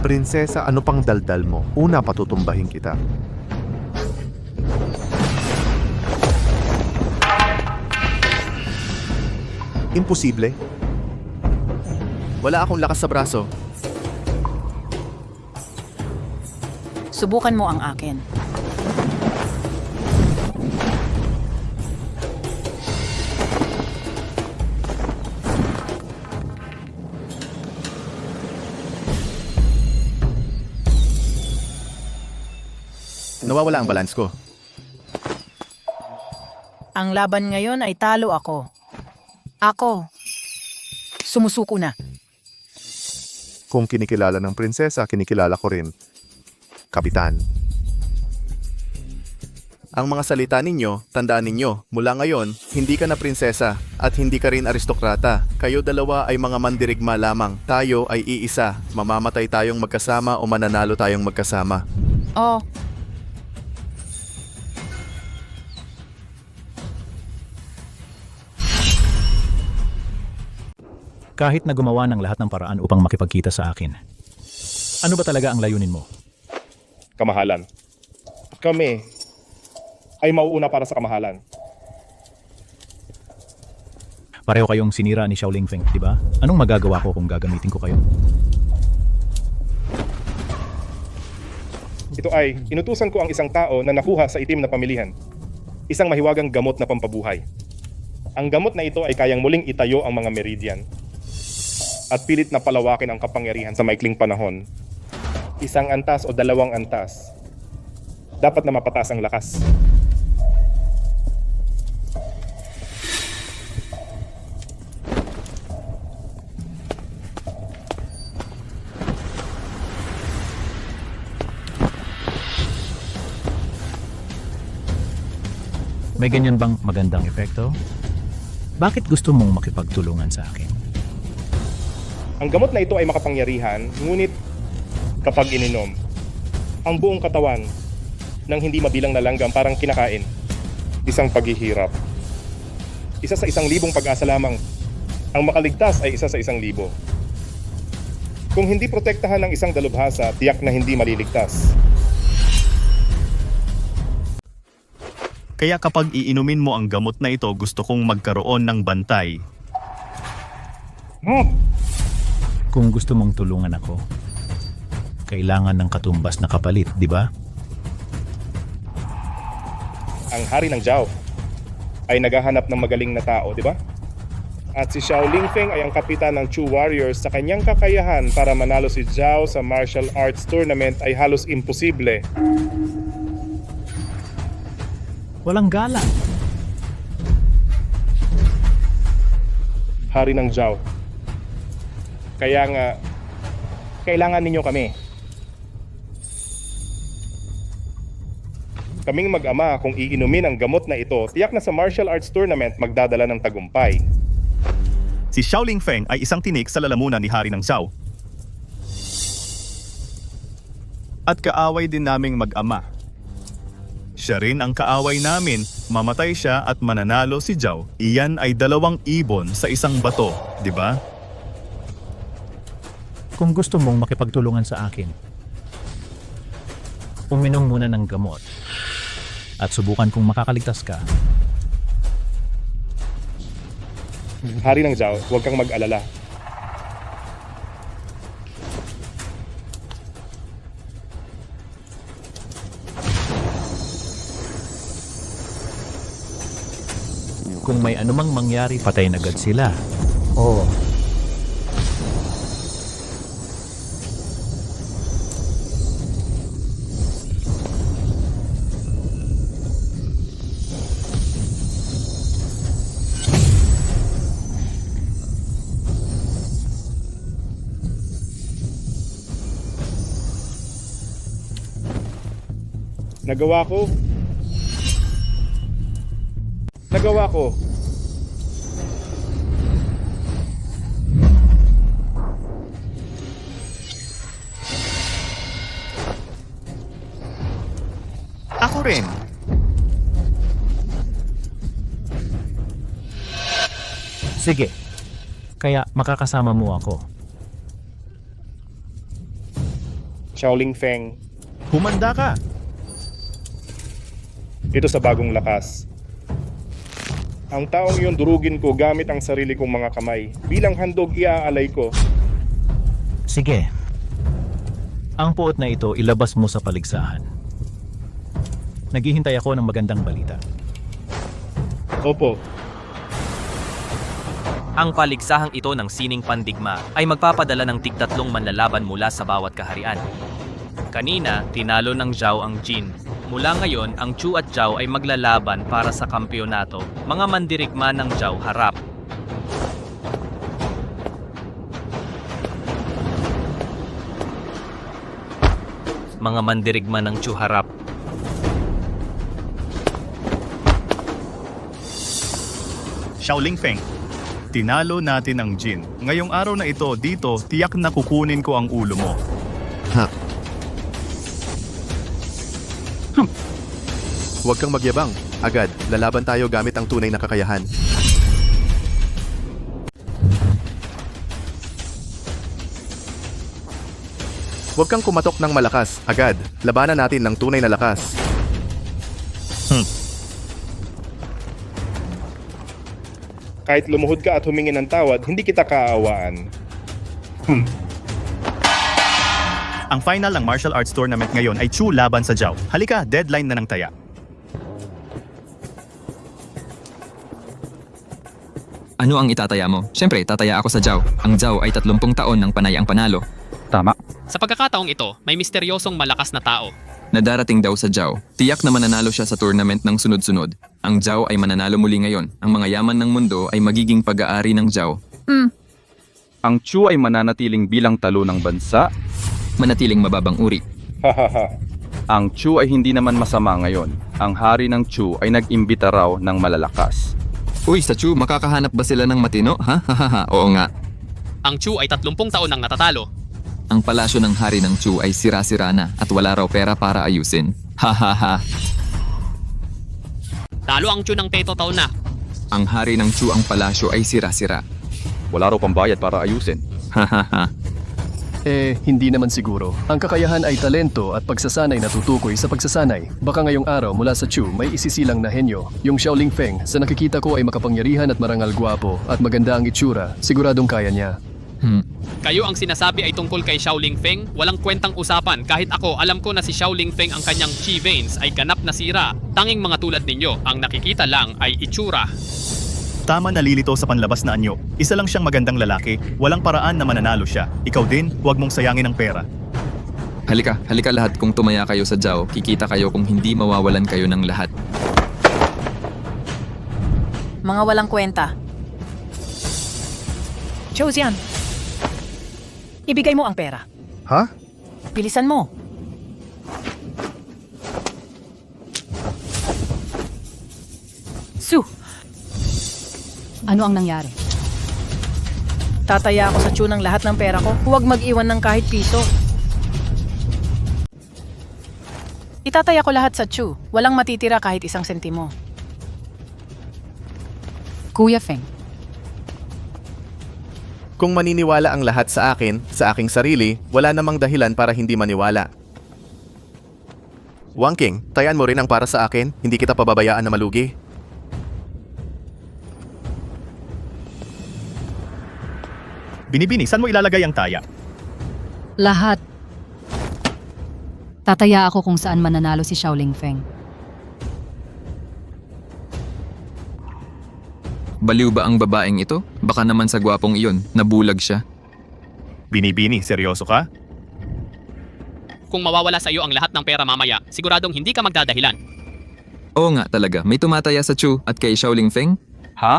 Prinsesa, ano pang daldal mo? Una, patutumbahin kita. Imposible. Wala akong lakas sa braso. Subukan mo ang akin. Nawawala ang balance ko. Ang laban ngayon ay talo ako. Ako. Sumusuko na. Kung kinikilala ng prinsesa, kinikilala ko rin. Kapitan. Ang mga salita ninyo, tandaan ninyo, mula ngayon, hindi ka na prinsesa at hindi ka rin aristokrata. Kayo dalawa ay mga mandirigma lamang. Tayo ay iisa. Mamamatay tayong magkasama o mananalo tayong magkasama. Oh. Kahit na gumawa ng lahat ng paraan upang makipagkita sa akin. Ano ba talaga ang layunin mo? Kamahalan. Kami ay mauuna para sa kamahalan. Pareho kayong sinira ni Xiao Lingfeng, di ba? Anong magagawa ko kung gagamitin ko kayo? Ito ay, inutusan ko ang isang tao na nakuha sa itim na pamilihan. Isang mahiwagang gamot na pampabuhay. Ang gamot na ito ay kayang muling itayo ang mga meridian. At pilit na palawakin ang kapangyarihan sa maikling panahon. Isang antas o dalawang antas. Dapat na mapataas ang lakas. May ganyan bang magandang epekto? Bakit gusto mong makipagtulungan sa akin? Ang gamot na ito ay makapangyarihan, ngunit kapag ininom, ang buong katawan ng hindi mabilang na langgam parang kinakain. Isang paghihirap. Isa sa 1,000 pag-asa lamang. Ang makaligtas ay isa sa 1,000. Kung hindi protektahan ng isang dalubhasa, tiyak na hindi maliligtas. Kaya kapag iinumin mo ang gamot na ito, gusto kong magkaroon ng bantay. Kung gusto mong tulungan ako, kailangan ng katumbas na kapalit, di ba? Ang hari ng Zhao ay naghahanap ng magaling na tao, di ba? At si Xiao Lingfeng ay ang kapitan ng Chu Warriors. Sa kanyang kakayahan para manalo si Zhao sa martial arts tournament ay halos imposible. Walang galang. Hari ng Zhao. Kaya nga, kailangan ninyo kami. Kaming mag-ama, kung iinumin ang gamot na ito, tiyak na sa martial arts tournament magdadala ng tagumpay. Si Xiao Lingfeng ay isang tinik sa lalamunan ni Hari ng Zhao. At kaaway din naming mag-ama. Siya rin ang kaaway namin, mamatay siya at mananalo si Zhao. Iyan ay 2 ibon sa isang bato, di ba? Kung gusto mong makipagtulungan sa akin, uminom muna ng gamot at subukan kung makakaligtas ka. Hari ng Zhao, huwag kang mag-alala. Kung may anumang mangyari, patay na agad sila. Oo. Nagawa ko. Nagawa ko. Ako rin. Sige. Kaya makakasama mo ako. Xiao Lingfeng, Humanda ka! ito sa bagong lakas. Ang taong iyon durugin ko gamit ang sarili kong mga kamay. Bilang handog iaalay ko. Sige. Ang puot na ito ilabas mo sa paligsahan. Naghihintay ako ng magandang balita. Opo. Ang paligsahang ito ng sining pandigma ay magpapadala ng tig-3 manlalaban mula sa bawat kaharian. Kanina, tinalo ng Zhao ang Jin. Mula ngayon, ang Chu at Zhao ay maglalaban para sa kampyonato. Mga mandirigma ng Zhao harap. Mga mandirigma ng Chu harap. Xiao Lingfeng, tinalo natin ang Jin. Ngayong araw na ito, dito, tiyak na kukunin ko ang ulo mo. Ha? Huwag kang magyabang. Agad, lalaban tayo gamit ang tunay na kakayahan. Huwag kang kumatok ng malakas, agad. Labanan natin ng tunay na lakas. Kahit lumuhod ka at humingi ng tawad, hindi kita kaaawaan. Ang final ng martial arts tournament ngayon ay Chu laban sa Zhao. Halika, deadline na ng taya. Ano ang itataya mo? Siyempre, tataya ako sa Zhao. Ang Zhao ay 30 taon ng panay ang panalo. Tama. Sa pagkakataong ito, may misteryosong malakas na tao. Na darating daw sa Zhao. Tiyak na mananalo siya sa tournament ng sunod-sunod. Ang Zhao ay mananalo muli ngayon. Ang mga yaman ng mundo ay magiging pag-aari ng Zhao. Ang Chu ay mananatiling bilang talo ng bansa. Manatiling mababang uri. Hahaha. Ang Chu ay hindi naman masama ngayon. Ang hari ng Chu ay nag-imbita raw ng malalakas. Uy, sa Chu, makakahanap ba sila ng matino? Ha? Hahaha, oo nga. Ang Chu ay 30 taon nang natatalo. Ang palasyo ng hari ng Chu ay sira-sira na at wala raw pera para ayusin. Hahaha. Talo ang Chu ng 7 taon na. Ang hari ng Chu ang palasyo ay sira-sira. Wala raw pambayad para ayusin. Hahaha. Hindi naman siguro. Ang kakayahan ay talento at pagsasanay na tutukoy sa pagsasanay. Baka ngayong araw mula sa Chu may isisilang na henyo. Yung Shaolin Feng sa nakikita ko ay makapangyarihan at marangal gwapo at maganda ang itsura. Siguradong kaya niya. Kayo ang sinasabi ay tungkol kay Shaolin Feng? Walang kwentang usapan. Kahit ako, alam ko na si Shaolin Feng ang kanyang chi veins ay ganap na sira. Tanging mga tulad ninyo, ang nakikita lang ay itsura. Tama, nalilito sa panlabas na anyo. Isa lang siyang magandang lalaki, walang paraan na mananalo siya. Ikaw din, huwag mong sayangin ang pera. Halika lahat kung tumaya kayo sa Zhao, kikita kayo kung hindi mawawalan kayo ng lahat. Mga walang kwenta. Josian, ibigay mo ang pera. Ha? Bilisan mo. Su, Ano ang nangyari? tataya ako sa Chu ng lahat ng pera ko. Huwag mag-iwan ng kahit piso. Itataya ko lahat sa Chu. Walang matitira kahit 1 sentimo. Kuya Feng, Kung maniniwala ang lahat sa akin, sa aking sarili, wala namang dahilan para hindi maniwala. Wang King, tayan mo rin ang para sa akin, hindi kita pababayaan na malugi. Binibini, saan mo ilalagay ang taya? lahat. Tataya ako kung saan mananalo si Shaolin Feng. Baliw ba ang babaeng ito? Baka naman sa gwapong iyon, nabulag siya. Binibini, seryoso ka? Kung mawawala sa iyo ang lahat ng pera mamaya, siguradong hindi ka magdadahilan. Oo nga talaga, may tumataya sa Chu at kay Shaolin Feng? Ha?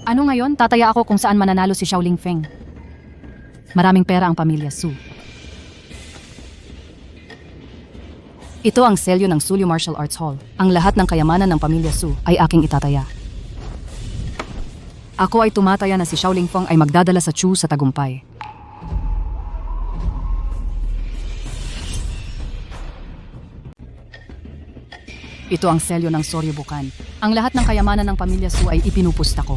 Ano ngayon? Tataya ako kung saan mananalo si Shaolin Feng. Maraming pera ang pamilya Su. Ito ang selyo ng Sulyu Martial Arts Hall. Ang lahat ng kayamanan ng pamilya Su ay aking itataya. Ako ay tumataya na si Shaolin Feng ay magdadala sa Chu sa tagumpay. Ito ang selyo ng Soryu Bukan. Ang lahat ng kayamanan ng pamilya Su ay ipinupusta ko.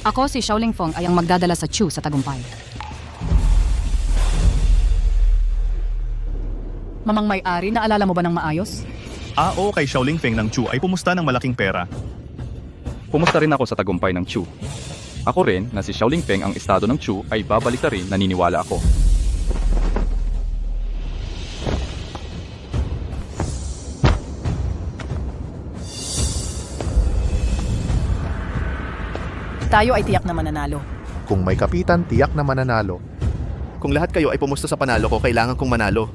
Ako, si Shaolin Feng, ay ang magdadala sa Chu sa tagumpay. Mamang may-ari, naalala mo ba ng maayos? Oo, kay Shaolin Feng ng Chu ay pumusta ng malaking pera. Pumusta rin ako sa tagumpay ng Chu. Ako rin na si Shaolin Feng ang estado ng Chu ay babalik na rin, naniniwala ako. Tayo ay tiyak na mananalo. Kung may kapitan, tiyak na mananalo. Kung lahat kayo ay pumusta sa panalo ko, kailangan kong manalo.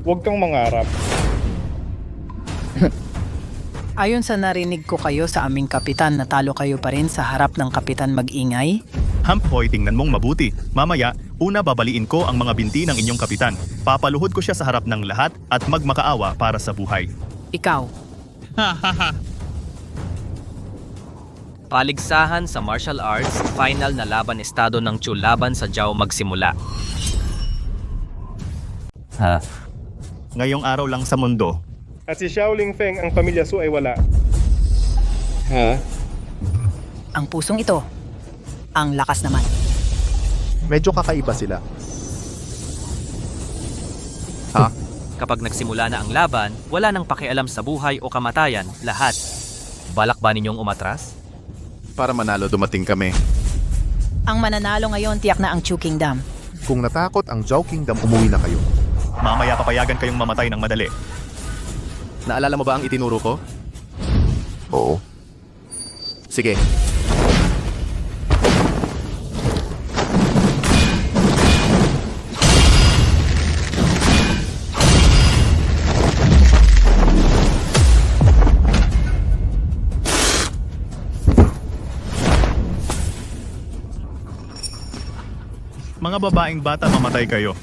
Huwag kang mangarap. Ayon sa narinig ko kayo sa aming kapitan, natalo kayo pa rin sa harap ng kapitan mag-ingay. Hoy, tingnan mong mabuti. Mamaya, una babaliin ko ang mga binti ng inyong kapitan. Papaluhod ko siya sa harap ng lahat at magmakaawa para sa buhay. Ikaw. Paligsahan sa martial arts, final na laban estado ng Chu laban sa Zhao magsimula. Ngayong araw lang sa mundo. At si Shaolin Feng ang pamilya Su ay wala. Ang pusong ito, ang lakas naman. Medyo kakaiba sila. Ha? Kapag nagsimula na ang laban, wala nang pakialam sa buhay o kamatayan, lahat. Balak ba ninyong umatras? Para manalo dumating kami. Ang mananalo ngayon tiyak na ang Chu Kingdom. Kung natakot ang Zhao Kingdom, umuwi na kayo. Mamaya papayagan kayong mamatay ng madali. Naalala mo ba ang itinuro ko? Oo. Sige. Mga babaeng bata, mamatay kayo.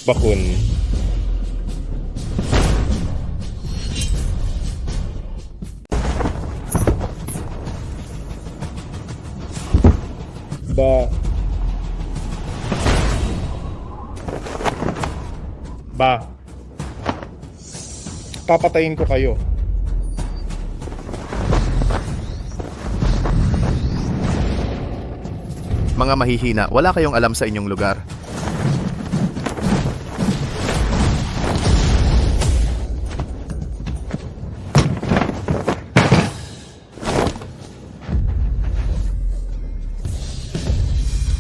Bakun. Ba. Papatayin ko kayo. Mga mahihina, wala kayong alam sa inyong lugar.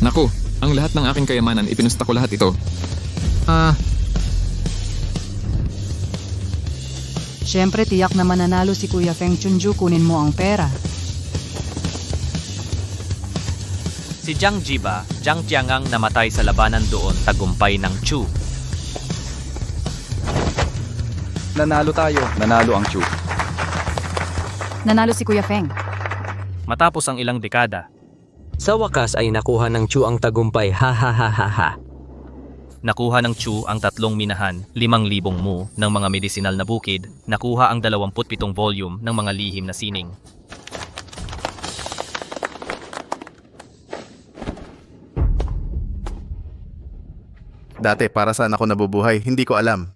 Naku, ang lahat ng aking kayamanan, ipinusta ko lahat ito. Siyempre, tiyak na mananalo si Kuya Feng Chunju, kunin mo ang pera. Si Jiang Jiba, Jiang Tiangang namatay sa labanan doon tagumpay ng Chu. Nanalo tayo. Nanalo ang Chu. Nanalo si Kuya Feng. Matapos ang ilang dekada, Sa wakas ay nakuha ng Chu ang tagumpay, ha ha ha ha ha. nakuha ng Chu ang 3 minahan, 5,000 mu ng mga medisinal na bukid, nakuha ang 27 volume ng mga lihim na sining. Dati, para saan ako nabubuhay, hindi ko alam.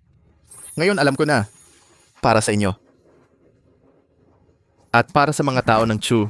Ngayon, alam ko na. Para sa inyo. At para sa mga tao ng Chu,